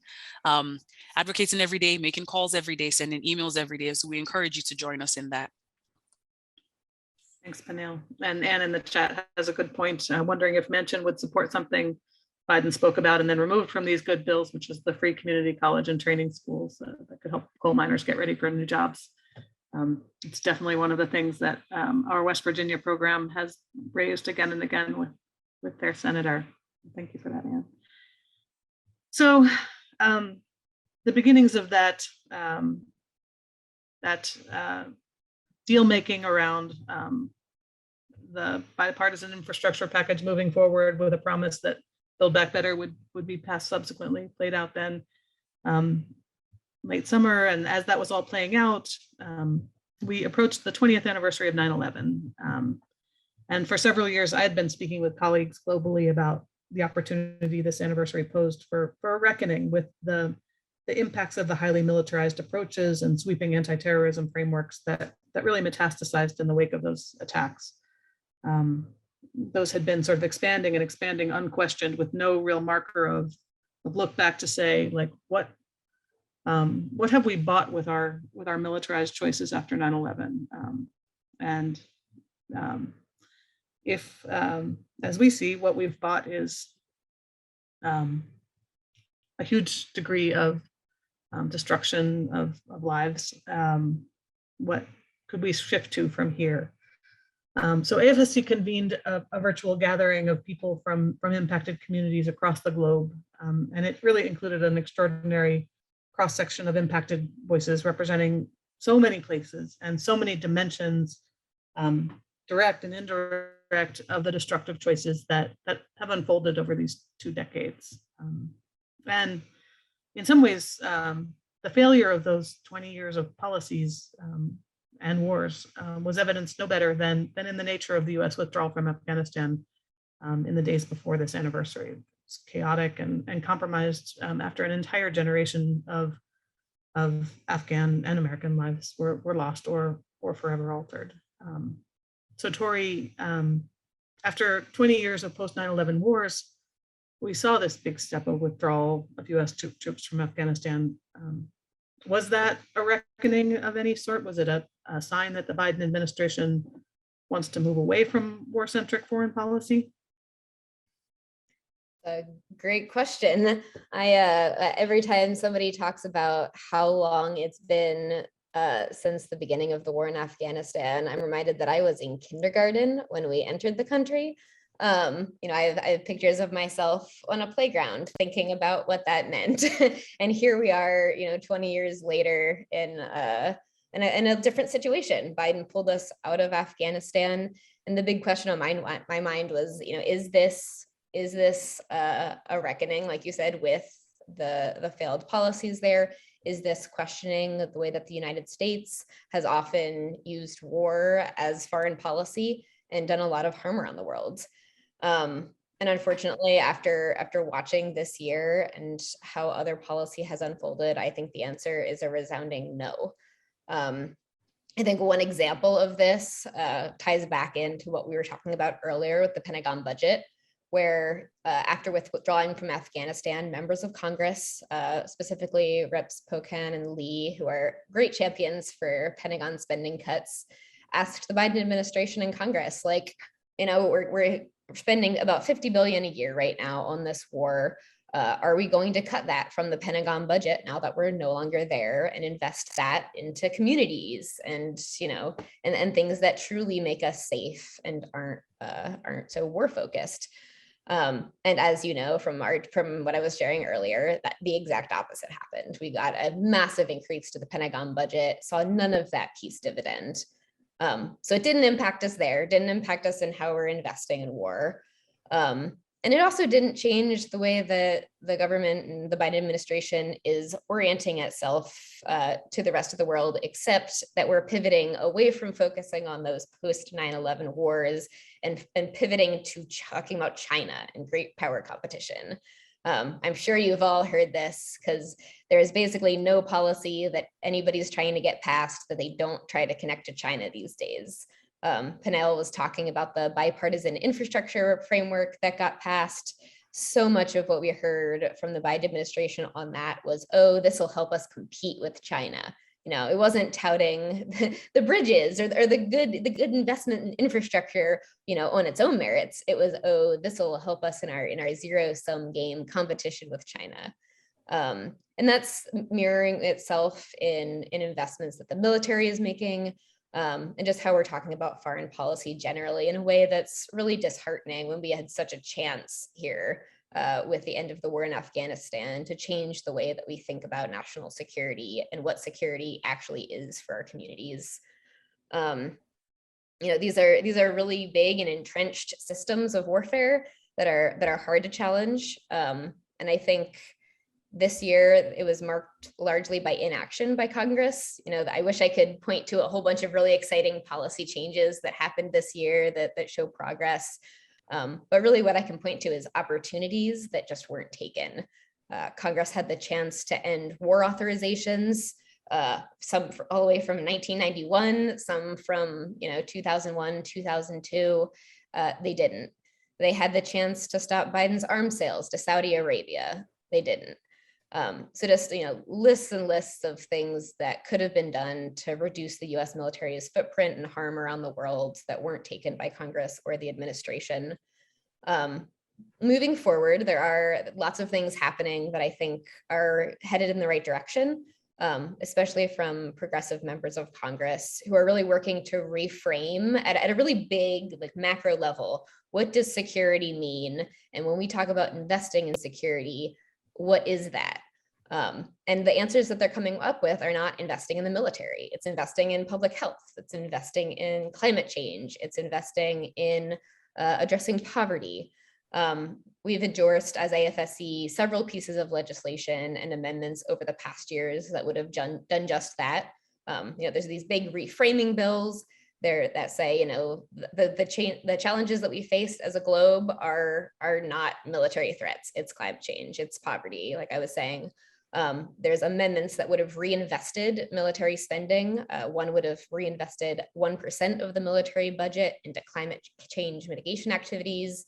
S2: advocating every day, making calls every day, sending emails every day. So we encourage you to join us in that.
S1: Thanks, Peniel. And Anne in the chat has a good point. Wondering if Manchin would support something Biden spoke about and then removed from these good bills, which is the free community college and training schools that could help coal miners get ready for new jobs. It's definitely one of the things that our West Virginia program has raised again and again with their senator. Thank you for that, Anne. So the beginnings of that deal making around the bipartisan infrastructure package moving forward with a promise that Build Back Better would be passed subsequently, played out then late summer. And as that was all playing out, we approached the 20th anniversary of 9/11. And for several years, I had been speaking with colleagues globally about the opportunity this anniversary posed for a reckoning with the impacts of the highly militarized approaches and sweeping anti-terrorism frameworks that really metastasized in the wake of those attacks. Those had been sort of expanding unquestioned, with no real marker of look back to say, like, what what have we bought with our militarized choices after 9/11? And if, as we see, what we've bought is a huge degree of destruction of lives, what could we shift to from here? So AFSC convened a virtual gathering of people from impacted communities across the globe. And it really included an extraordinary cross-section of impacted voices representing so many places and so many dimensions, direct and indirect, of the destructive choices that have unfolded over these 2 decades. And in some ways, the failure of those 20 years of policies and wars was evidenced no better than in the nature of the US withdrawal from Afghanistan in the days before this anniversary. It's chaotic and compromised after an entire generation of Afghan and American lives were lost or forever altered. So Tori, after 20 years of post 9/11 wars, we saw this big step of withdrawal of US troops from Afghanistan. Was that a reckoning of any sort? Was it a sign that the Biden administration wants to move away from war-centric foreign policy?
S5: A great question. I every time somebody talks about how long it's been since the beginning of the war in Afghanistan, I'm reminded that I was in kindergarten when we entered the country. I have pictures of myself on a playground thinking about what that meant. And here we are, 20 years later in a different situation. Biden pulled us out of Afghanistan. And the big question on my mind was, is this a reckoning, like you said, with the failed policies there? Is this questioning the way that the United States has often used war as foreign policy and done a lot of harm around the world? And unfortunately, after watching this year and how other policy has unfolded, I think the answer is a resounding no. I think one example of this ties back into what we were talking about earlier with the Pentagon budget, where after withdrawing from Afghanistan, members of Congress, specifically Reps Pocan and Lee, who are great champions for Pentagon spending cuts, asked the Biden administration and Congress, we're spending about $50 billion a year right now on this war. Are we going to cut that from the Pentagon budget now that we're no longer there and invest that into communities and things that truly make us safe and aren't so war focused? And as you know, from what I was sharing earlier, that the exact opposite happened. We got a massive increase to the Pentagon budget, saw none of that peace dividend. So it didn't impact us there, didn't impact us in how we're investing in war. And it also didn't change the way that the government and the Biden administration is orienting itself to the rest of the world, except that we're pivoting away from focusing on those post 9/11 wars and pivoting to talking about China and great power competition. I'm sure you've all heard this because there's basically no policy that anybody's trying to get past that they don't try to connect to China these days. Penel was talking about the bipartisan infrastructure framework that got passed. So much of what we heard from the Biden administration on that was, oh, this will help us compete with China. It wasn't touting the bridges or the good investment in infrastructure, on its own merits. It was, oh, this will help us in our zero-sum game competition with China. And that's mirroring itself in investments that the military is making, and just how we're talking about foreign policy generally in a way that's really disheartening when we had such a chance here with the end of the war in Afghanistan to change the way that we think about national security and what security actually is for our communities. These are really big and entrenched systems of warfare that are hard to challenge. And I think this year, it was marked largely by inaction by Congress. I wish I could point to a whole bunch of really exciting policy changes that happened this year that show progress. But really what I can point to is opportunities that just weren't taken. Congress had the chance to end war authorizations, some all the way from 1991, some from 2001, 2002. They didn't. They had the chance to stop Biden's arms sales to Saudi Arabia. They didn't. So just, lists and lists of things that could have been done to reduce the US military's footprint and harm around the world that weren't taken by Congress or the administration. Moving forward, there are lots of things happening that I think are headed in the right direction, especially from progressive members of Congress who are really working to reframe at a really big, like macro level, what does security mean? And when we talk about investing in security, what is that? And the answers that they're coming up with are not investing in the military. It's investing in public health. It's investing in climate change. It's investing in addressing poverty. We've endorsed as AFSC several pieces of legislation and amendments over the past years that would have done just that. There's these big reframing bills there that say, the challenges that we face as a globe are not military threats. It's climate change, it's poverty, like I was saying. There's amendments that would have reinvested military spending. One would have reinvested 1% of the military budget into climate change mitigation activities.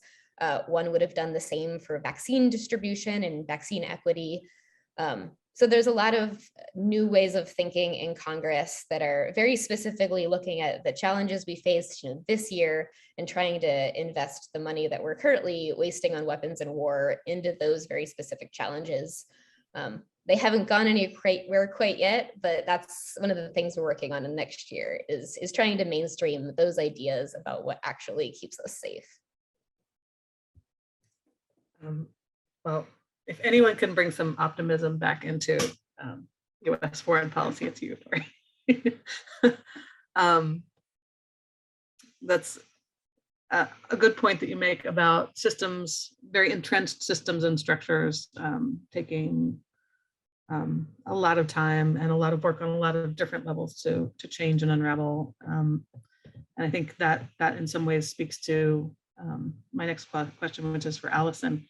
S5: One would have done the same for vaccine distribution and vaccine equity. So there's a lot of new ways of thinking in Congress that are very specifically looking at the challenges we faced this year and trying to invest the money that we're currently wasting on weapons and war into those very specific challenges. They haven't gone anywhere quite yet, but that's one of the things we're working on in next year is trying to mainstream those ideas about what actually keeps us safe.
S1: Well, if anyone can bring some optimism back into U.S. foreign policy, it's you, Tori. That's a good point that you make about systems, very entrenched systems and structures, taking a lot of time and a lot of work on a lot of different levels to change and unravel. And I think that in some ways speaks to my next question, which is for Allison.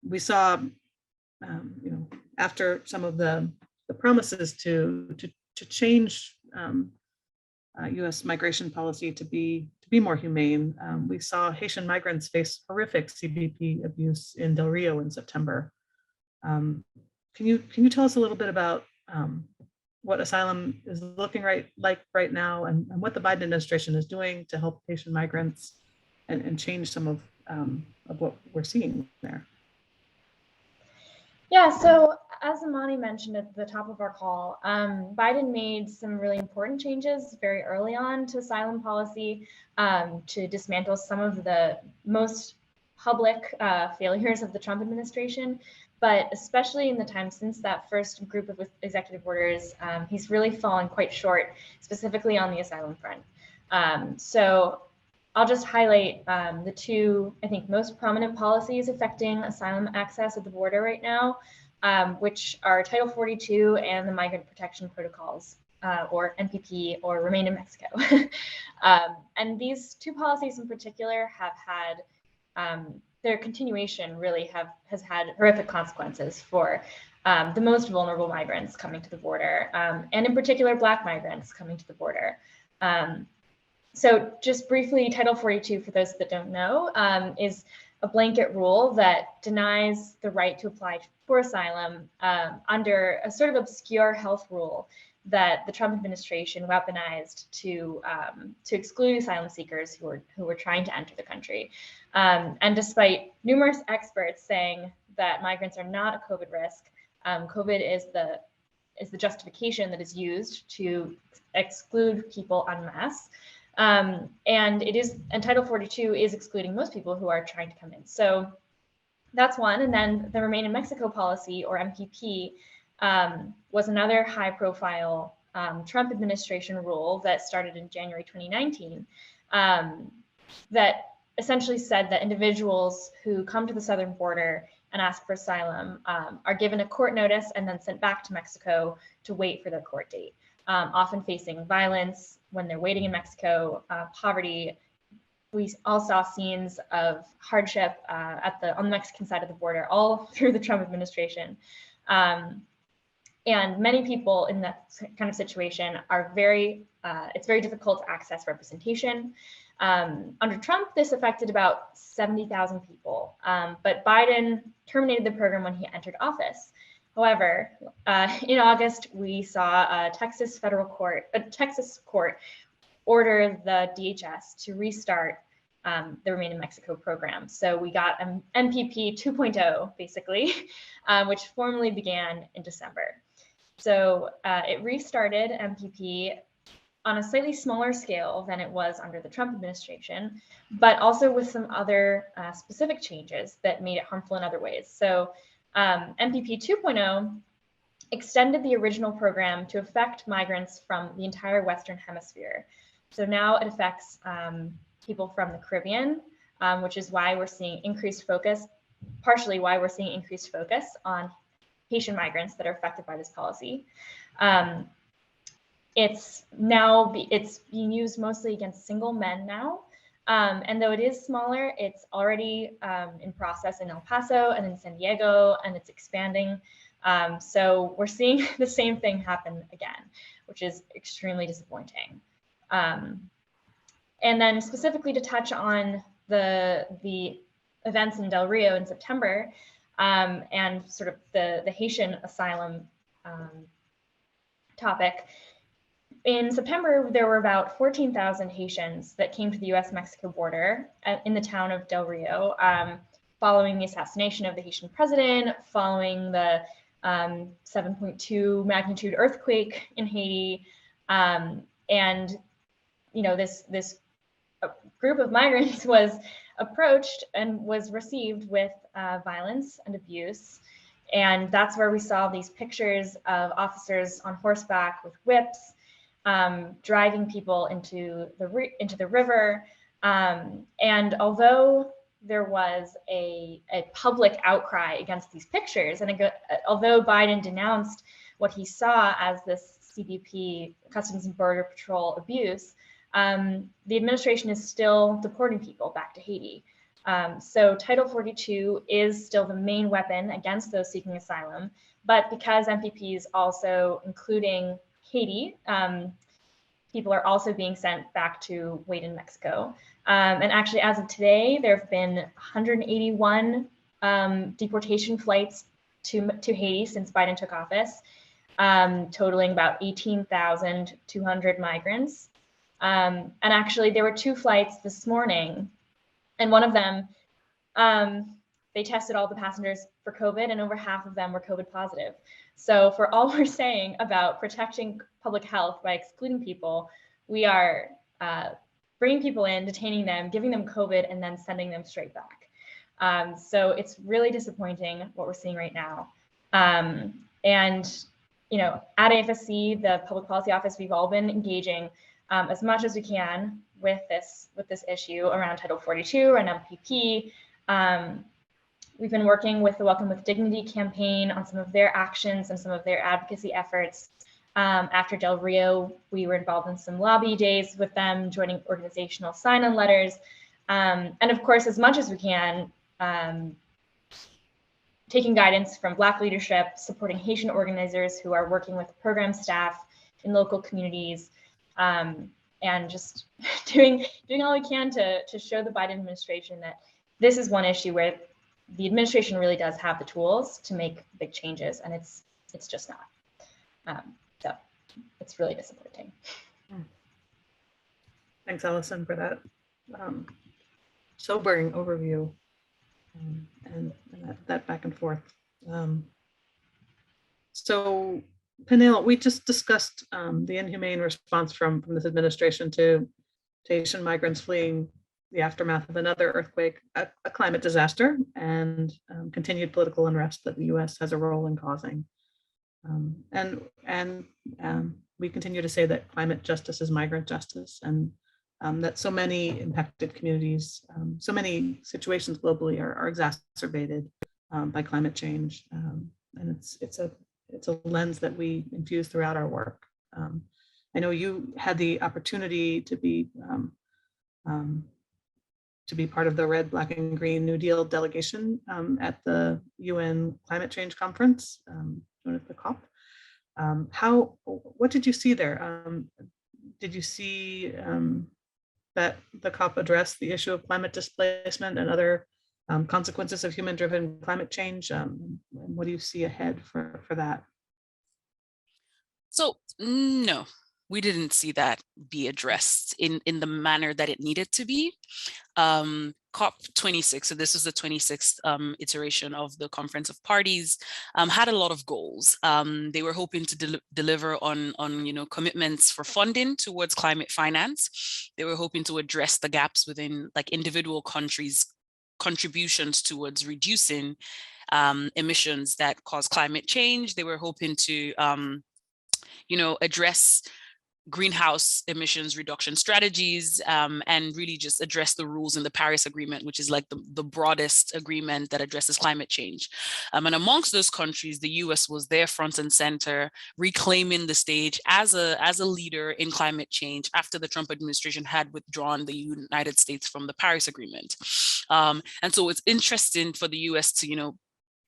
S1: We saw, after some of the promises to change U.S. migration policy to be more humane, we saw Haitian migrants face horrific CBP abuse in Del Rio in September. Can you tell us a little bit about what asylum is looking like right now, and what the Biden administration is doing to help Haitian migrants and change some of what we're seeing there?
S3: Yeah, so as Amani mentioned at the top of our call, Biden made some really important changes very early on to asylum policy to dismantle some of the most public failures of the Trump administration. But especially in the time since that first group of executive orders, he's really fallen quite short, specifically on the asylum front. So I'll just highlight the two, I think, most prominent policies affecting asylum access at the border right now, which are Title 42 and the Migrant Protection Protocols, or MPP, or Remain in Mexico. And these two policies in particular have had, their continuation really has had horrific consequences for the most vulnerable migrants coming to the border, and in particular, Black migrants coming to the border. So just briefly, Title 42, for those that don't know, is a blanket rule that denies the right to apply for asylum under a sort of obscure health rule that the Trump administration weaponized to exclude asylum seekers who were trying to enter the country. And despite numerous experts saying that migrants are not a COVID risk, COVID is the justification that is used to exclude people en masse. And Title 42 is excluding most people who are trying to come in. So that's one. And then the Remain in Mexico policy, or MPP, was another high profile Trump administration rule that started in January 2019 that essentially said that individuals who come to the southern border and ask for asylum are given a court notice and then sent back to Mexico to wait for their court date, often facing violence when they're waiting in Mexico, poverty. We all saw scenes of hardship on the Mexican side of the border all through the Trump administration. And many people in that kind of situation are it's very difficult to access representation. Under Trump, this affected about 70,000 people. But Biden terminated the program when he entered office. However, in August, we saw a Texas court order the DHS to restart the Remain in Mexico program. So we got an MPP 2.0, basically, which formally began in December. So it restarted MPP on a slightly smaller scale than it was under the Trump administration, but also with some other specific changes that made it harmful in other ways. So MPP 2.0 extended the original program to affect migrants from the entire Western Hemisphere. So now it affects people from the Caribbean, which is why we're seeing increased focus, partially why we're seeing increased focus on Haitian migrants that are affected by this policy. It's being used mostly against single men now. And though it is smaller, it's already in process in El Paso and in San Diego, and it's expanding. So we're seeing the same thing happen again, which is extremely disappointing. And then specifically to touch on the events in Del Rio in September, and sort of the Haitian asylum topic. In September, there were about 14,000 Haitians that came to the US-Mexico border in the town of Del Rio, following the assassination of the Haitian president, following the 7.2 magnitude earthquake in Haiti. And, you know, this group of migrants was approached and was received with violence and abuse. And that's where we saw these pictures of officers on horseback with whips, driving people into the river. And although there was a public outcry against these pictures, and although Biden denounced what he saw as this CBP, Customs and Border Patrol abuse, the administration is still deporting people back to Haiti. So Title 42 is still the main weapon against those seeking asylum, but because MPP is also including Haiti, people are also being sent back to wait in Mexico. And actually, as of today, there have been 181 deportation flights to Haiti since Biden took office, totaling about 18,200 migrants. And actually, there were 2 flights this morning, and one of them, they tested all the passengers for COVID, and over half of them were COVID positive. So for all we're saying about protecting public health by excluding people, we are bringing people in, detaining them, giving them COVID, and then sending them straight back. So it's really disappointing what we're seeing right now. And you know, at AFSC, the Public Policy Office, we've all been engaging as much as we can with this issue around Title 42 and MPP. We've been working with the Welcome with Dignity campaign on some of their actions and some of their advocacy efforts. After Del Rio, we were involved in some lobby days with them, joining organizational sign-on letters. And of course, as much as we can, taking guidance from Black leadership, supporting Haitian organizers who are working with program staff in local communities, and just doing all we can to show the Biden administration that this is one issue where the administration really does have the tools to make big changes, and it's just not. So it's really disappointing.
S1: Thanks, Allison, for that sobering overview and that back and forth. So, Peniel, we just discussed the inhumane response from this administration to Haitian migrants fleeing the aftermath of another earthquake, a climate disaster, and continued political unrest that the U.S. has a role in causing. And we continue to say that climate justice is migrant justice, and that so many impacted communities, so many situations globally are exacerbated by climate change, and it's a lens that we infuse throughout our work. I know you had the opportunity to be part of the Red, Black, and Green New Deal delegation at the UN Climate Change Conference, known as the COP. What did you see there? Did you see that the COP addressed the issue of climate displacement and other consequences of human-driven climate change? And what do you see ahead for that?
S2: So no, we didn't see that be addressed in the manner that it needed to be. COP26, so this is the 26th iteration of the Conference of Parties, had a lot of goals. They were hoping to deliver on commitments for funding towards climate finance. They were hoping to address the gaps within like individual countries' contributions towards reducing emissions that cause climate change. They were hoping to address greenhouse emissions reduction strategies, and really just address the rules in the Paris Agreement, which is like the broadest agreement that addresses climate change. And amongst those countries, the US was there front and center, reclaiming the stage as a leader in climate change after the Trump administration had withdrawn the United States from the Paris Agreement. And so it's interesting for the US to,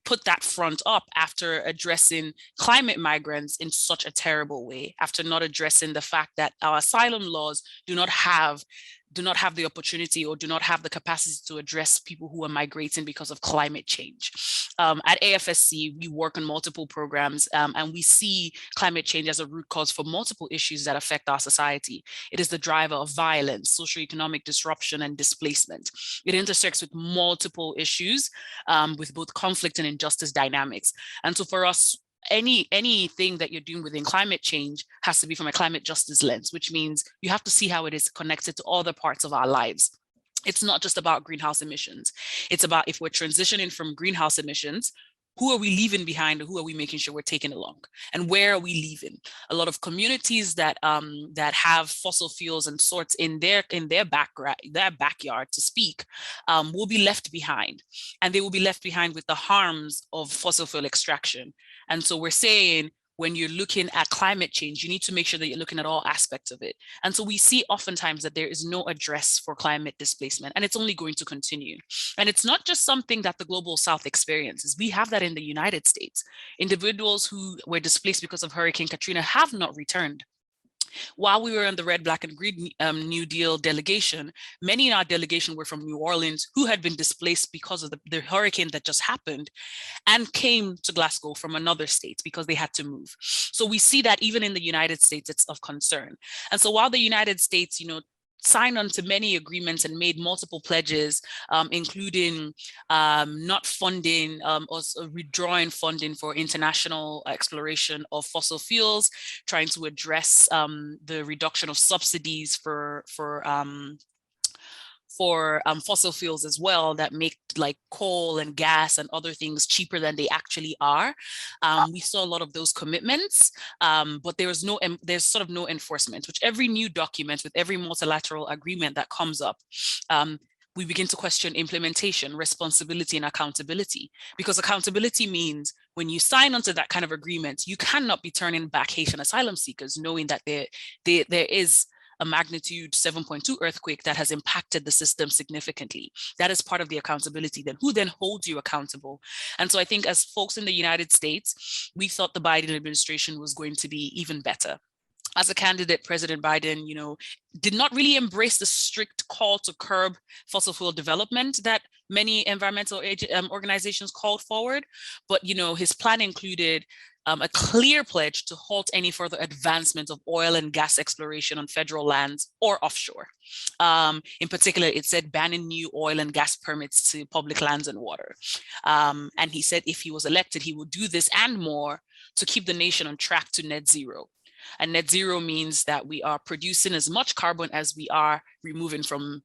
S2: put that front up after addressing climate migrants in such a terrible way, after not addressing the fact that our asylum laws do not have the opportunity or do not have the capacity to address people who are migrating because of climate change. At AFSC, we work on multiple programs, and we see climate change as a root cause for multiple issues that affect our society. It is the driver of violence, socioeconomic disruption, and displacement. It intersects with multiple issues, with both conflict and injustice dynamics. And so for us, anything that you're doing within climate change has to be from a climate justice lens, which means you have to see how it is connected to other parts of our lives. It's not just about greenhouse emissions. It's about, if we're transitioning from greenhouse emissions, who are we leaving behind, or who are we making sure we're taking along, and where are we leaving? A lot of communities that have fossil fuels and sorts in their backyard, to speak, will be left behind, and they will be left behind with the harms of fossil fuel extraction. And so we're saying, when you're looking at climate change, you need to make sure that you're looking at all aspects of it. And so we see oftentimes that there is no address for climate displacement, and it's only going to continue. And it's not just something that the global South experiences. We have that in the United States. Individuals who were displaced because of Hurricane Katrina have not returned. While we were on the Red, Black, and Green New Deal delegation, many in our delegation were from New Orleans, who had been displaced because of the hurricane that just happened, and came to Glasgow from another state because they had to move. So we see that even in the United States, it's of concern. And so while the United States, signed on to many agreements and made multiple pledges, including not funding or withdrawing funding for international exploration of fossil fuels, trying to address the reduction of subsidies for fossil fuels as well, that make like coal and gas and other things cheaper than they actually are. We saw a lot of those commitments, but there's sort of no enforcement. Which every new document, with every multilateral agreement that comes up, we begin to question implementation, responsibility, and accountability. Because accountability means when you sign onto that kind of agreement, you cannot be turning back Haitian asylum seekers, knowing that there is a magnitude 7.2 earthquake that has impacted the system significantly. That is part of the accountability. Then who then holds you accountable? And so I think, as folks in the United States, we thought the Biden administration was going to be even better. As a candidate, President Biden, did not really embrace the strict call to curb fossil fuel development that many environmental organizations called forward. But, his plan included a clear pledge to halt any further advancement of oil and gas exploration on federal lands or offshore. In particular, it said banning new oil and gas permits to public lands and water. And he said if he was elected, he would do this and more to keep the nation on track to net zero. And net zero means that we are producing as much carbon as we are removing from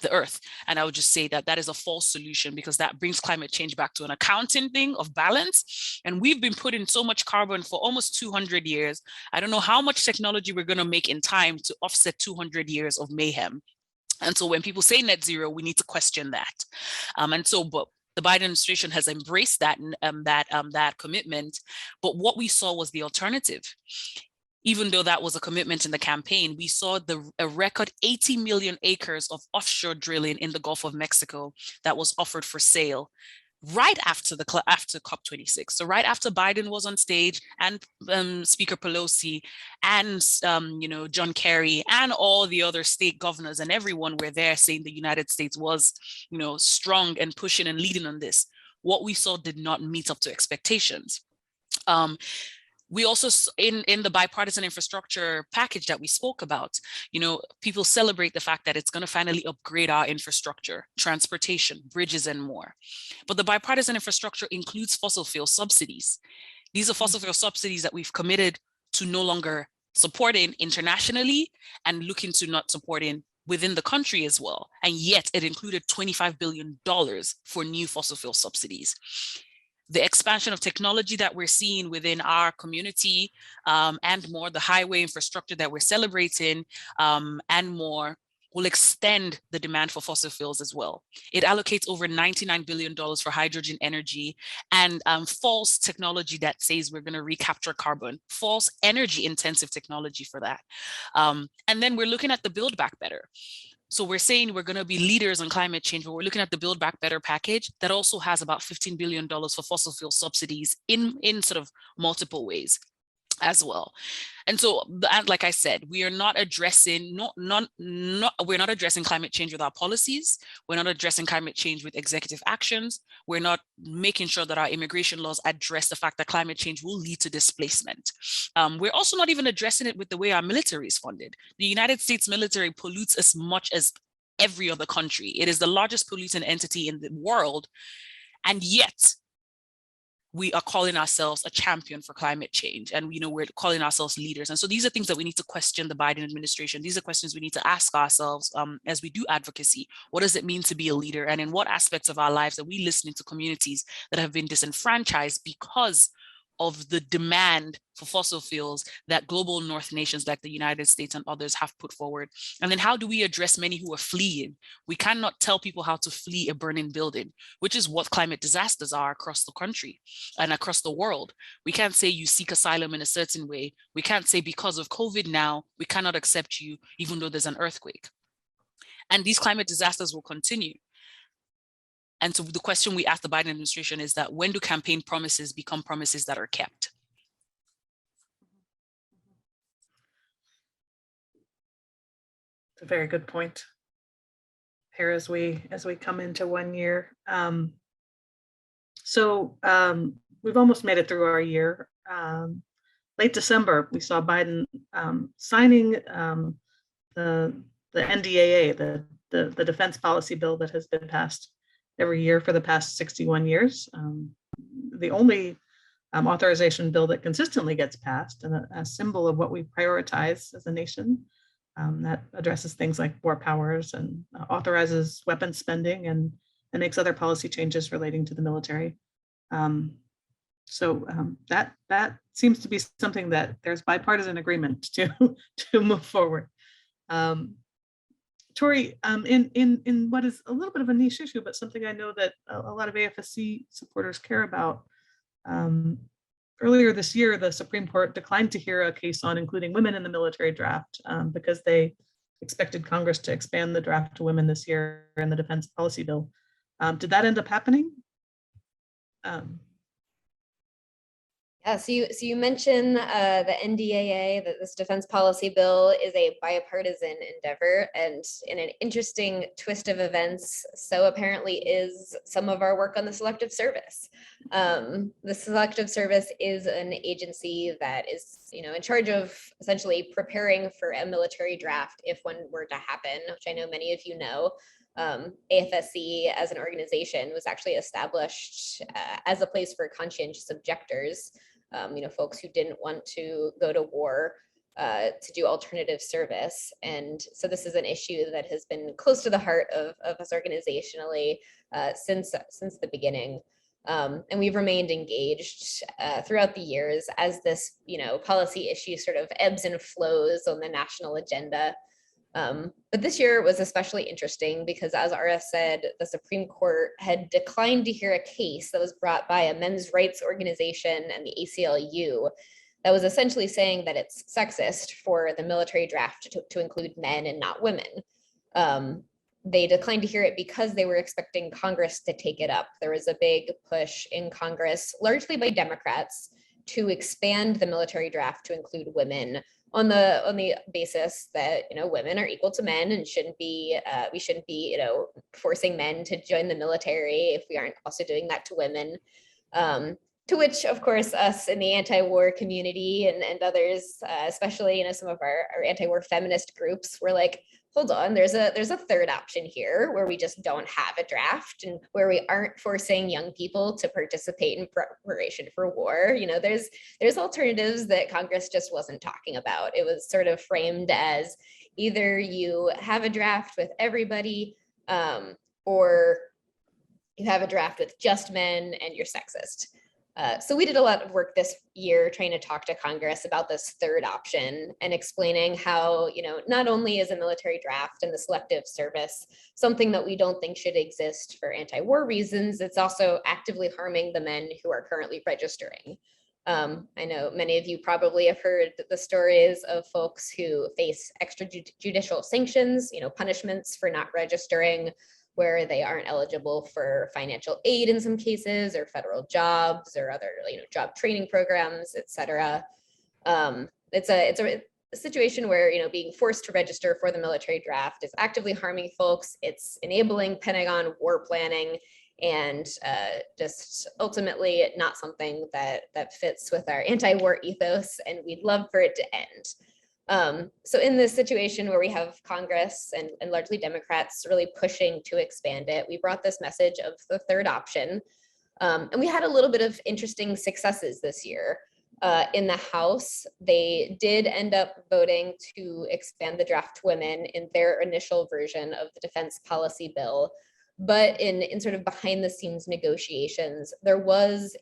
S2: the earth. And I would just say that that is a false solution, because that brings climate change back to an accounting thing of balance. And we've been putting so much carbon for almost 200 years. I don't know how much technology we're going to make in time to offset 200 years of mayhem. And so when people say net zero, we need to question that. But the Biden administration has embraced that commitment. But what we saw was the alternative. Even though that was a commitment in the campaign, we saw a record 80 million acres of offshore drilling in the Gulf of Mexico that was offered for sale. right after after COP26. So right after Biden was on stage, and Speaker Pelosi and John Kerry and all the other state governors and everyone were there saying the United States was strong and pushing and leading on this. What we saw did not meet up to expectations. We also, in the bipartisan infrastructure package that we spoke about, people celebrate the fact that it's going to finally upgrade our infrastructure, transportation, bridges, and more. But the bipartisan infrastructure includes fossil fuel subsidies. These are fossil fuel subsidies that we've committed to no longer supporting internationally and looking to not supporting within the country as well. And yet it included $25 billion for new fossil fuel subsidies. The expansion of technology that we're seeing within our community and more, the highway infrastructure that we're celebrating and more, will extend the demand for fossil fuels as well. It allocates over $99 billion for hydrogen energy and false technology that says we're going to recapture carbon, false energy intensive technology for that. And then we're looking at the Build Back Better. So we're saying we're going to be leaders on climate change, but we're looking at the Build Back Better package that also has about $15 billion for fossil fuel subsidies in sort of multiple ways as well. And so, and like I said, we are not addressing we're not addressing climate change with our policies. We're not addressing climate change with executive actions. We're not making sure that our immigration laws address the fact that climate change will lead to displacement. We're also not even addressing it with the way our military is funded. The United States military pollutes as much as every other country. It is the largest polluting entity in the world, and yet we are calling ourselves a champion for climate change, and we're calling ourselves leaders. And so these are things that we need to question the Biden administration. These are questions we need to ask ourselves as we do advocacy. What does it mean to be a leader? And in what aspects of our lives are we listening to communities that have been disenfranchised because of the demand for fossil fuels that global north nations like the United States and others have put forward? And then how do we address many who are fleeing? We cannot tell people how to flee a burning building, which is what climate disasters are across the country and across the world. We can't say you seek asylum in a certain way. We can't say because of COVID now, we cannot accept you even though there's an earthquake. And these climate disasters will continue. And so the question we ask the Biden administration is that when do campaign promises become promises that are kept?
S1: It's a very good point here as we come into 1 year. We've almost made it through our year. Late December, we saw Biden signing the NDAA, the defense policy bill that has been passed every year for the past 61 years. The only authorization bill that consistently gets passed, and a symbol of what we prioritize as a nation, that addresses things like war powers and authorizes weapons spending and makes other policy changes relating to the military. That seems to be something that there's bipartisan agreement to move forward. Tori, in what is a little bit of a niche issue, but something I know that a lot of AFSC supporters care about. Earlier this year, the Supreme Court declined to hear a case on including women in the military draft because they expected Congress to expand the draft to women this year in the defense policy bill. Did that end up happening?
S5: Yeah, so you mentioned the NDAA, that this defense policy bill is a bipartisan endeavor, and in an interesting twist of events, so apparently is some of our work on the Selective Service. The Selective Service is an agency that is, in charge of essentially preparing for a military draft if one were to happen, which I know many of you know. AFSC as an organization was actually established as a place for conscientious objectors, folks who didn't want to go to war to do alternative service. And so this is an issue that has been close to the heart of us organizationally since the beginning. And we've remained engaged throughout the years as this, policy issue sort of ebbs and flows on the national agenda. But this year was especially interesting because, as Ara said, the Supreme Court had declined to hear a case that was brought by a men's rights organization and the ACLU that was essentially saying that it's sexist for the military draft to include men and not women. they declined to hear it because they were expecting Congress to take it up. There was a big push in Congress, largely by Democrats, to expand the military draft to include women on the basis that, you know, women are equal to men and we shouldn't be, you know, forcing men to join the military if we aren't also doing that to women. To which, of course, us in the anti-war community and others, especially, you know, some of our anti-war feminist groups, were like, hold on, there's a third option here where we just don't have a draft and where we aren't forcing young people to participate in preparation for war. You know, there's alternatives that Congress just wasn't talking about. It was sort of framed as either you have a draft with everybody, or you have a draft with just men and you're sexist. So we did a lot of work this year trying to talk to Congress about this third option and explaining how, you know, not only is a military draft and the selective service something that we don't think should exist for anti-war reasons, it's also actively harming the men who are currently registering. I know many of you probably have heard the stories of folks who face extrajudicial sanctions, you know, punishments for not registering, where they aren't eligible for financial aid in some cases, or federal jobs, or other, you know, job training programs, et cetera. It's a situation where, you know, being forced to register for the military draft is actively harming folks. It's enabling Pentagon war planning, and just ultimately not something that fits with our anti-war ethos, and we'd love for it to end. So in this situation where we have Congress and largely Democrats really pushing to expand it, we brought this message of the third option. And we had a little bit of interesting successes this year. In the House, they did end up voting to expand the draft to women in their initial version of the defense policy bill. But in sort of behind the scenes negotiations, there was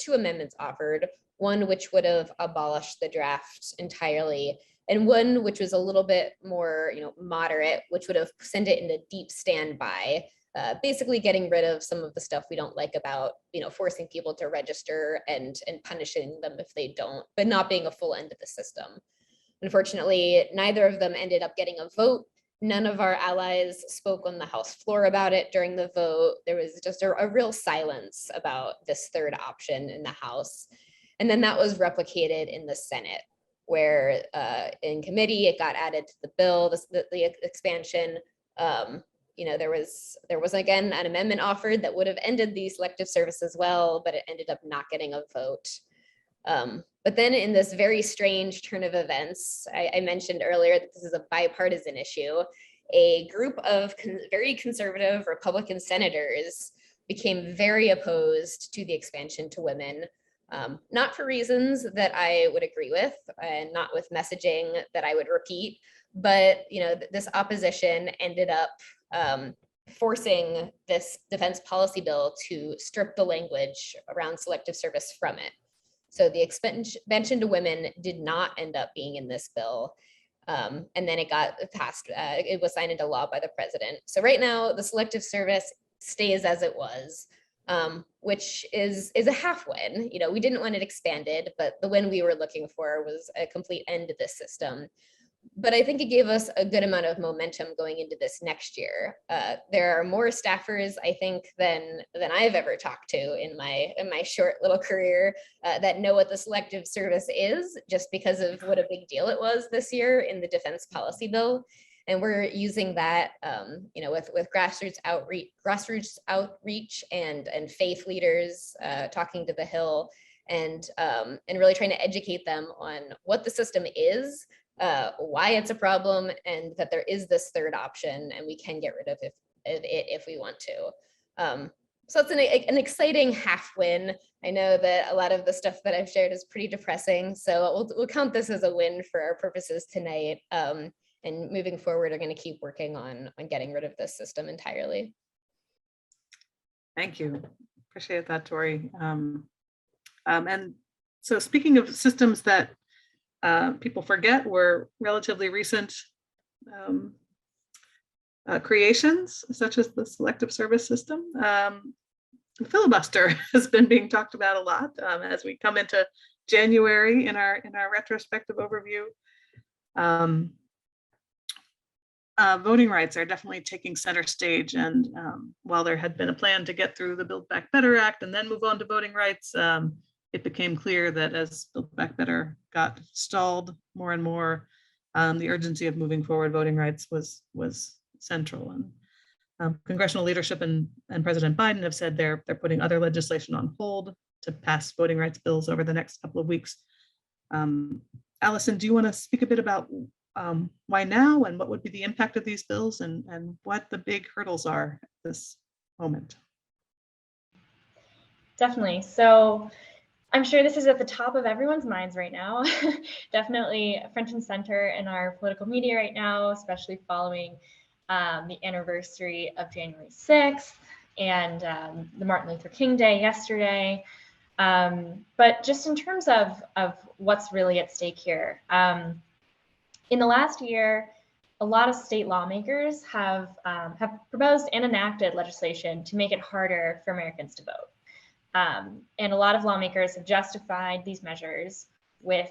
S5: two amendments offered. One which would have abolished the draft entirely, and one which was a little bit more, you know, moderate, which would have sent it into deep standby, basically getting rid of some of the stuff we don't like about, you know, forcing people to register and punishing them if they don't, but not being a full end of the system. Unfortunately, neither of them ended up getting a vote. None of our allies spoke on the House floor about it during the vote. There was just a real silence about this third option in the House. And then that was replicated in the Senate, where in committee it got added to the bill, the expansion. You know, there was again an amendment offered that would have ended the selective service as well, but it ended up not getting a vote. But then in this very strange turn of events, I mentioned earlier that this is a bipartisan issue. A group of very conservative Republican senators became very opposed to the expansion to women. Not for reasons that I would agree with, and not with messaging that I would repeat, but, you know, this opposition ended up forcing this defense policy bill to strip the language around selective service from it. So the expansion to women did not end up being in this bill. And then it got passed, it was signed into law by the president. So right now the selective service stays as it was. Which is a half win. You know, we didn't want it expanded, but the win we were looking for was a complete end to this system. But I think it gave us a good amount of momentum going into this next year. There are more staffers, I think, than I've ever talked to in my short little career that know what the selective service is, just because of what a big deal it was this year in the defense policy bill. And we're using that, you know, with grassroots outreach and faith leaders talking to the Hill, and really trying to educate them on what the system is, why it's a problem, and that there is this third option, and we can get rid of it if we want to. So it's an exciting half win. I know that a lot of the stuff that I've shared is pretty depressing, so we'll count this as a win for our purposes tonight. And moving forward, are going to keep working on getting rid of this system entirely.
S1: Thank you. Appreciate that, Tori. And so speaking of systems that people forget were relatively recent creations, such as the selective service system, the filibuster has been being talked about a lot as we come into January in our retrospective overview. voting rights are definitely taking center stage. And while there had been a plan to get through the Build Back Better Act and then move on to voting rights, it became clear that as Build Back Better got stalled more and more, the urgency of moving forward voting rights was central. And congressional leadership and President Biden have said they're putting other legislation on hold to pass voting rights bills over the next couple of weeks. Allison, do you want to speak a bit about why now and what would be the impact of these bills and what the big hurdles are at this moment?
S3: Definitely. So I'm sure this is at the top of everyone's minds right now. Definitely front and center in our political media right now, especially following the anniversary of January 6th and the Martin Luther King Day yesterday. But just in terms of what's really at stake here, in the last year, a lot of state lawmakers have proposed and enacted legislation to make it harder for Americans to vote. And a lot of lawmakers have justified these measures with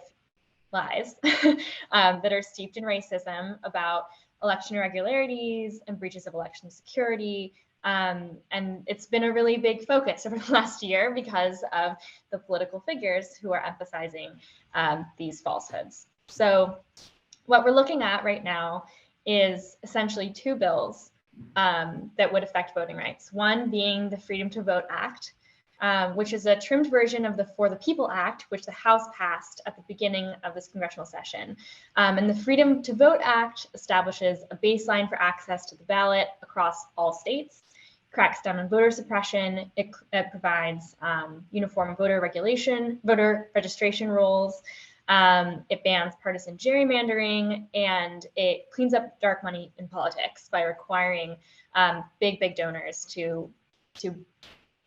S3: lies that are steeped in racism about election irregularities and breaches of election security. And it's been a really big focus over the last year because of the political figures who are emphasizing these falsehoods. So what we're looking at right now is essentially two bills that would affect voting rights. One being the Freedom to Vote Act, which is a trimmed version of the For the People Act, which the House passed at the beginning of this congressional session. And the Freedom to Vote Act establishes a baseline for access to the ballot across all states, cracks down on voter suppression, it provides uniform voter registration rules, it bans partisan gerrymandering, and it cleans up dark money in politics by requiring big donors to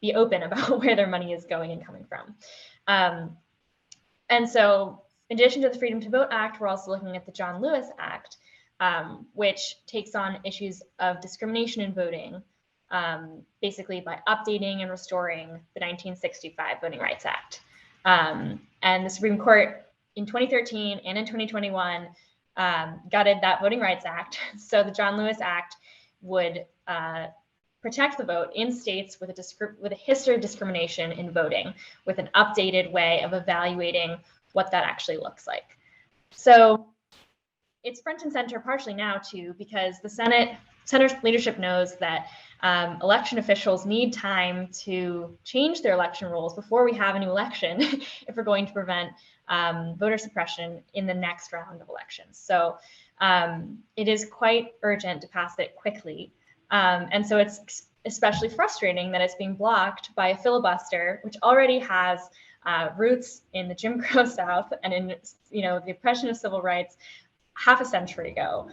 S3: be open about where their money is going and coming from. And so in addition to the Freedom to Vote Act, we're also looking at the John Lewis Act, which takes on issues of discrimination in voting, basically by updating and restoring the 1965 Voting Rights Act. And the Supreme Court in 2013 and in 2021 gutted that Voting Rights Act. So the John Lewis Act would protect the vote in states with a history of discrimination in voting, with an updated way of evaluating what that actually looks like. So it's front and center partially now too, because the Senate's leadership knows that election officials need time to change their election rules before we have a new election if we're going to prevent voter suppression in the next round of elections. So it is quite urgent to pass it quickly. And so it's especially frustrating that it's being blocked by a filibuster, which already has roots in the Jim Crow South and in the oppression of civil rights half a century ago.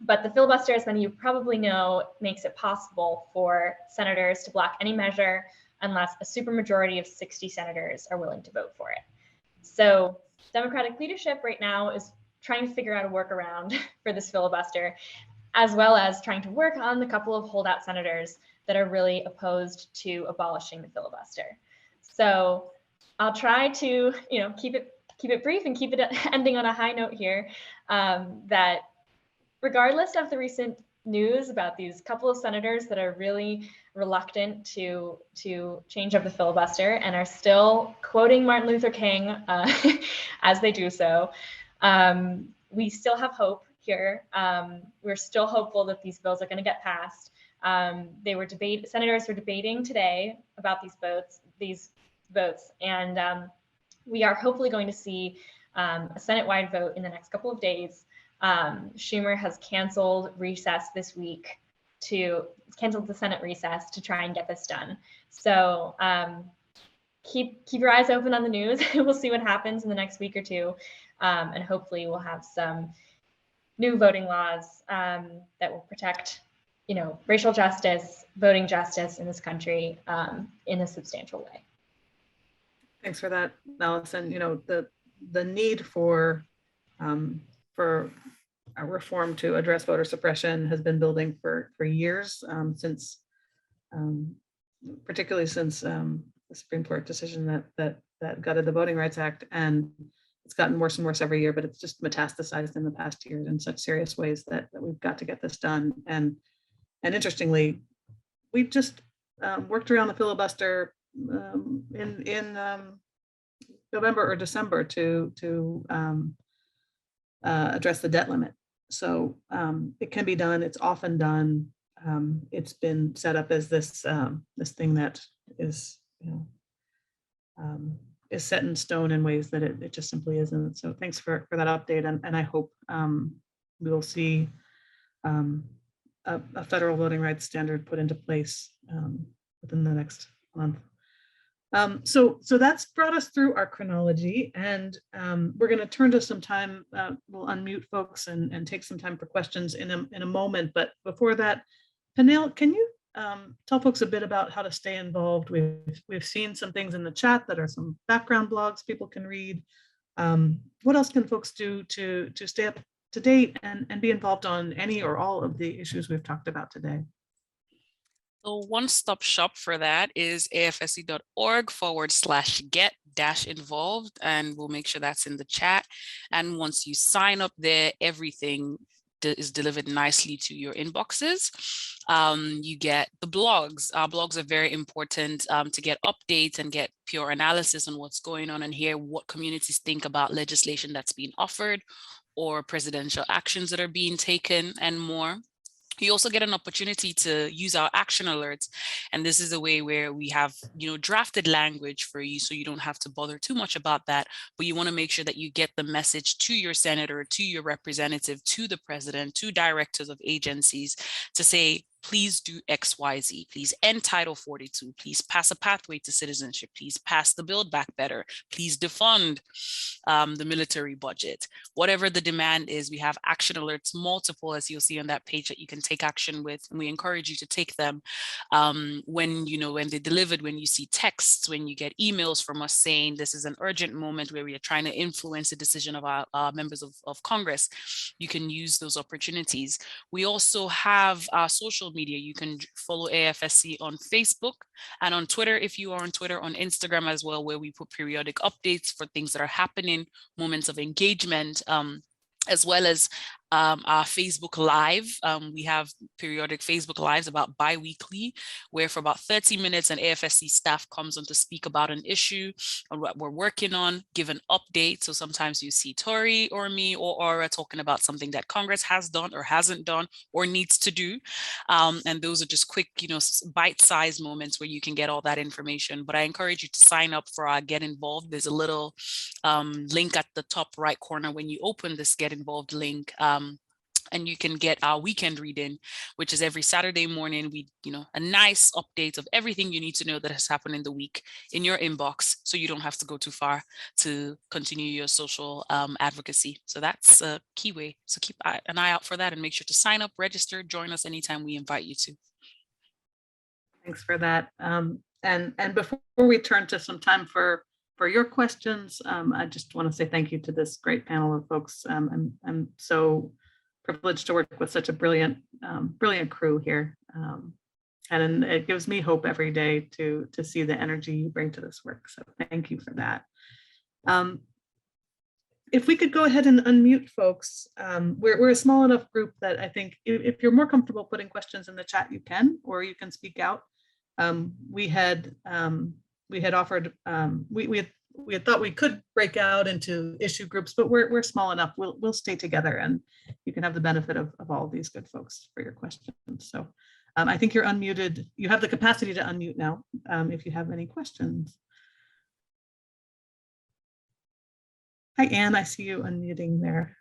S3: But the filibuster, as many of you probably know, makes it possible for senators to block any measure unless a supermajority of 60 senators are willing to vote for it. So Democratic leadership right now is trying to figure out a workaround for this filibuster, as well as trying to work on the couple of holdout senators that are really opposed to abolishing the filibuster. So I'll try to keep it brief and keep it ending on a high note here, that regardless of the recent news about these couple of senators that are really reluctant to change up the filibuster and are still quoting Martin Luther King as they do so, we still have hope here. We're still hopeful that these bills are going to get passed. Senators were debating today about these votes, and we are hopefully going to see a Senate-wide vote in the next couple of days. Schumer has canceled the Senate recess to try and get this done. So keep your eyes open on the news. We'll see what happens in the next week or two, and hopefully we'll have some new voting laws that will protect, racial justice, voting justice in this country in a substantial way.
S1: Thanks for that, Allison. The need for a reform to address voter suppression has been building for years, particularly since the Supreme Court decision that gutted the Voting Rights Act. And it's gotten worse and worse every year, but it's just metastasized in the past years in such serious ways that we've got to get this done. And interestingly, we just worked around the filibuster in November or December to address the debt limit. So it can be done. It's often done. It's been set up as this this thing that is, is set in stone in ways that it just simply isn't. So thanks for that update, and I hope we will see a federal voting rights standard put into place within the next month. So that's brought us through our chronology, and we're going to turn to some time. We'll unmute folks and take some time for questions in a moment. But before that, Panel, can you tell folks a bit about how to stay involved? We've seen some things in the chat that are some background blogs people can read. What else can folks do to stay up to date and be involved on any or all of the issues we've talked about today?
S2: So one-stop shop for that is afsc.org/get-involved, and we'll make sure that's in the chat. And once you sign up there, everything is delivered nicely to your inboxes. You get the blogs. Our blogs are very important to get updates and get pure analysis on what's going on and hear what communities think about legislation that's being offered or presidential actions that are being taken and more. You also get an opportunity to use our action alerts. And this is a way where we have, drafted language for you, so you don't have to bother too much about that. But you want to make sure that you get the message to your senator, to your representative, to the president, to directors of agencies to say, please do X, Y, Z. Please end Title 42. Please pass a pathway to citizenship. Please pass the Build Back Better. Please defund the military budget. Whatever the demand is, we have action alerts, multiple, as you'll see on that page, that you can take action with. And we encourage you to take them when they're delivered, when you see texts, when you get emails from us saying this is an urgent moment where we are trying to influence the decision of our members of Congress. You can use those opportunities. We also have our social media. You can follow AFSC on Facebook and on Twitter, if you are on Twitter, on Instagram as well, where we put periodic updates for things that are happening, moments of engagement, as well as our Facebook Live. We have periodic Facebook Lives about bi-weekly, where for about 30 minutes an AFSC staff comes on to speak about an issue or what we're working on, give an update. So sometimes you see Tori or me or Aura talking about something that Congress has done or hasn't done or needs to do. And those are just quick, bite-sized moments where you can get all that information. But I encourage you to sign up for our Get Involved. There's a little link at the top right corner when you open this Get Involved link. And you can get our weekend reading, which is every Saturday morning. We, a nice update of everything you need to know that has happened in the week in your inbox, so you don't have to go too far to continue your social advocacy. So that's a key way. So keep an eye out for that and make sure to sign up, register, join us anytime we invite you to.
S1: Thanks for that. And before we turn to some time for your questions, I just want to say thank you to this great panel of folks. I'm so privileged to work with such a brilliant crew here. And it gives me hope every day to see the energy you bring to this work. So thank you for that. If we could go ahead and unmute folks, we're a small enough group that I think if you're more comfortable putting questions in the chat, you can, or you can speak out. We had offered, we had thought we could break out into issue groups, but we're small enough. We'll stay together, and you can have the benefit of all of these good folks for your questions. So I think you're unmuted. You have the capacity to unmute now if you have any questions. Hi, Anne, I see you unmuting there.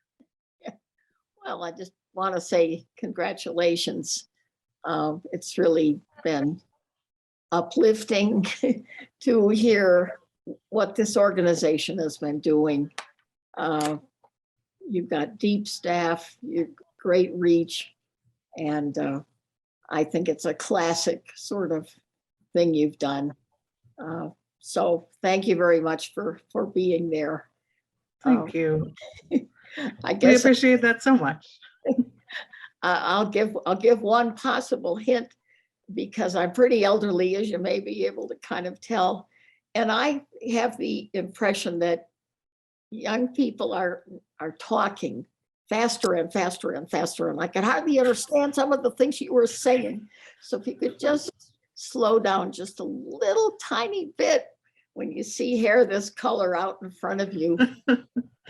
S6: Well, I just want to say congratulations. It's really been uplifting to hear what this organization has been doing. You've got deep staff, you've great reach, and I think it's a classic sort of thing you've done. So thank you very much for being there.
S1: Thank you.
S6: I
S1: We
S6: guess
S1: appreciate that so much.
S6: I'll give one possible hint, because I'm pretty elderly, as you may be able to kind of tell. And I have the impression that young people are talking faster and faster and faster, and I could hardly understand some of the things you were saying. So if you could just slow down just a little tiny bit when you see hair this color out in front of you.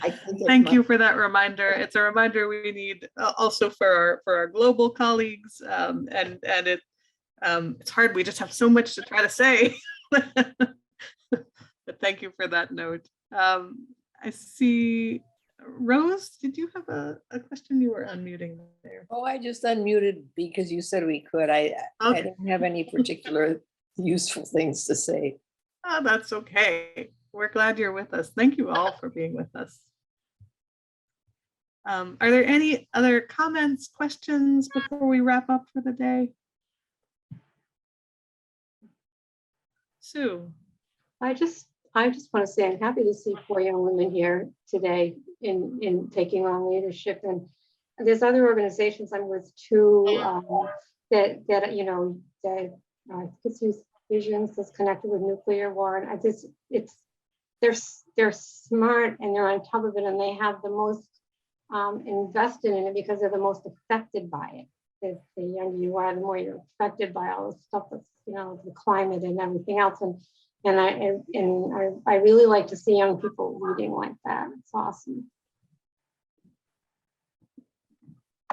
S6: I think it
S1: Thank
S6: might-
S1: you for that reminder. It's a reminder we need also for our global colleagues, and it's hard. We just have so much to try to say. But thank you for that note. I see Rose. Did you have a question? You were unmuting there.
S7: Oh, I just unmuted because you said we could. I
S1: Okay.
S7: didn't have any particular useful things to say.
S1: Oh, that's okay. We're glad you're with us. Thank you all for being with us. Are there any other comments, questions before we wrap up for the day? Sue.
S8: I just want to say I'm happy to see 4 young women here today in taking on leadership. And there's other organizations I'm with too, that you know, that Kids Use Visions is connected with nuclear war, and they're smart and they're on top of it, and they have the most invested in it because they're the most affected by it. The younger you are, the more you're affected by all the stuff that's, you know, the climate and everything else. And I really like to see young people leading like that. It's awesome.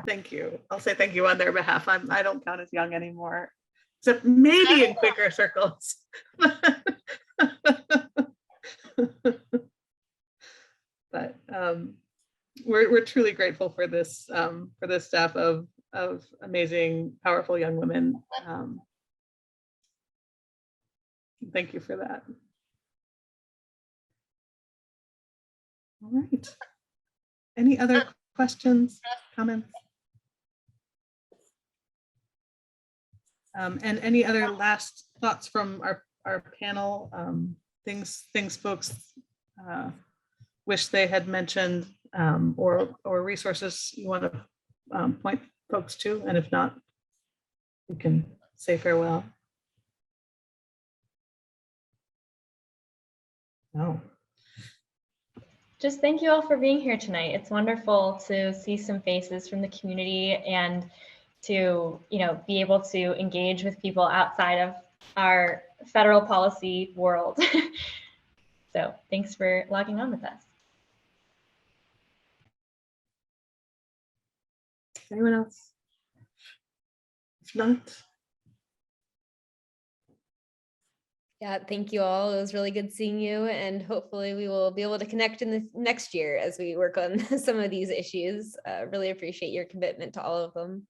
S1: Thank you. I'll say thank you on their behalf. I don't count as young anymore, except maybe in quicker circles. But we're truly grateful for this staff of amazing, powerful young women. Thank you for that. All right. Any other questions, comments? And any other last thoughts from our panel? Things folks wish they had mentioned, or resources you want to point folks to, and if not, we can say farewell. No.
S3: Just thank you all for being here tonight. It's wonderful to see some faces from the community and to, you know, be able to engage with people outside of our federal policy world. So thanks for logging on with us.
S1: Anyone else? If not,
S5: Yeah, thank you all. It was really good seeing you, and hopefully we will be able to connect in the next year as we work on some of these issues. Really appreciate your commitment to all of them.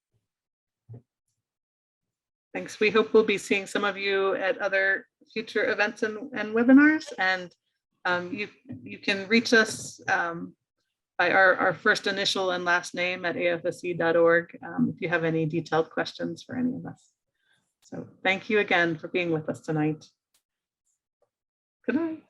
S1: thanks. We hope we'll be seeing some of you at other future events and webinars. And you can reach us by our first initial and last name at afsc.org if you have any detailed questions for any of us. So thank you again for being with us tonight. Good night.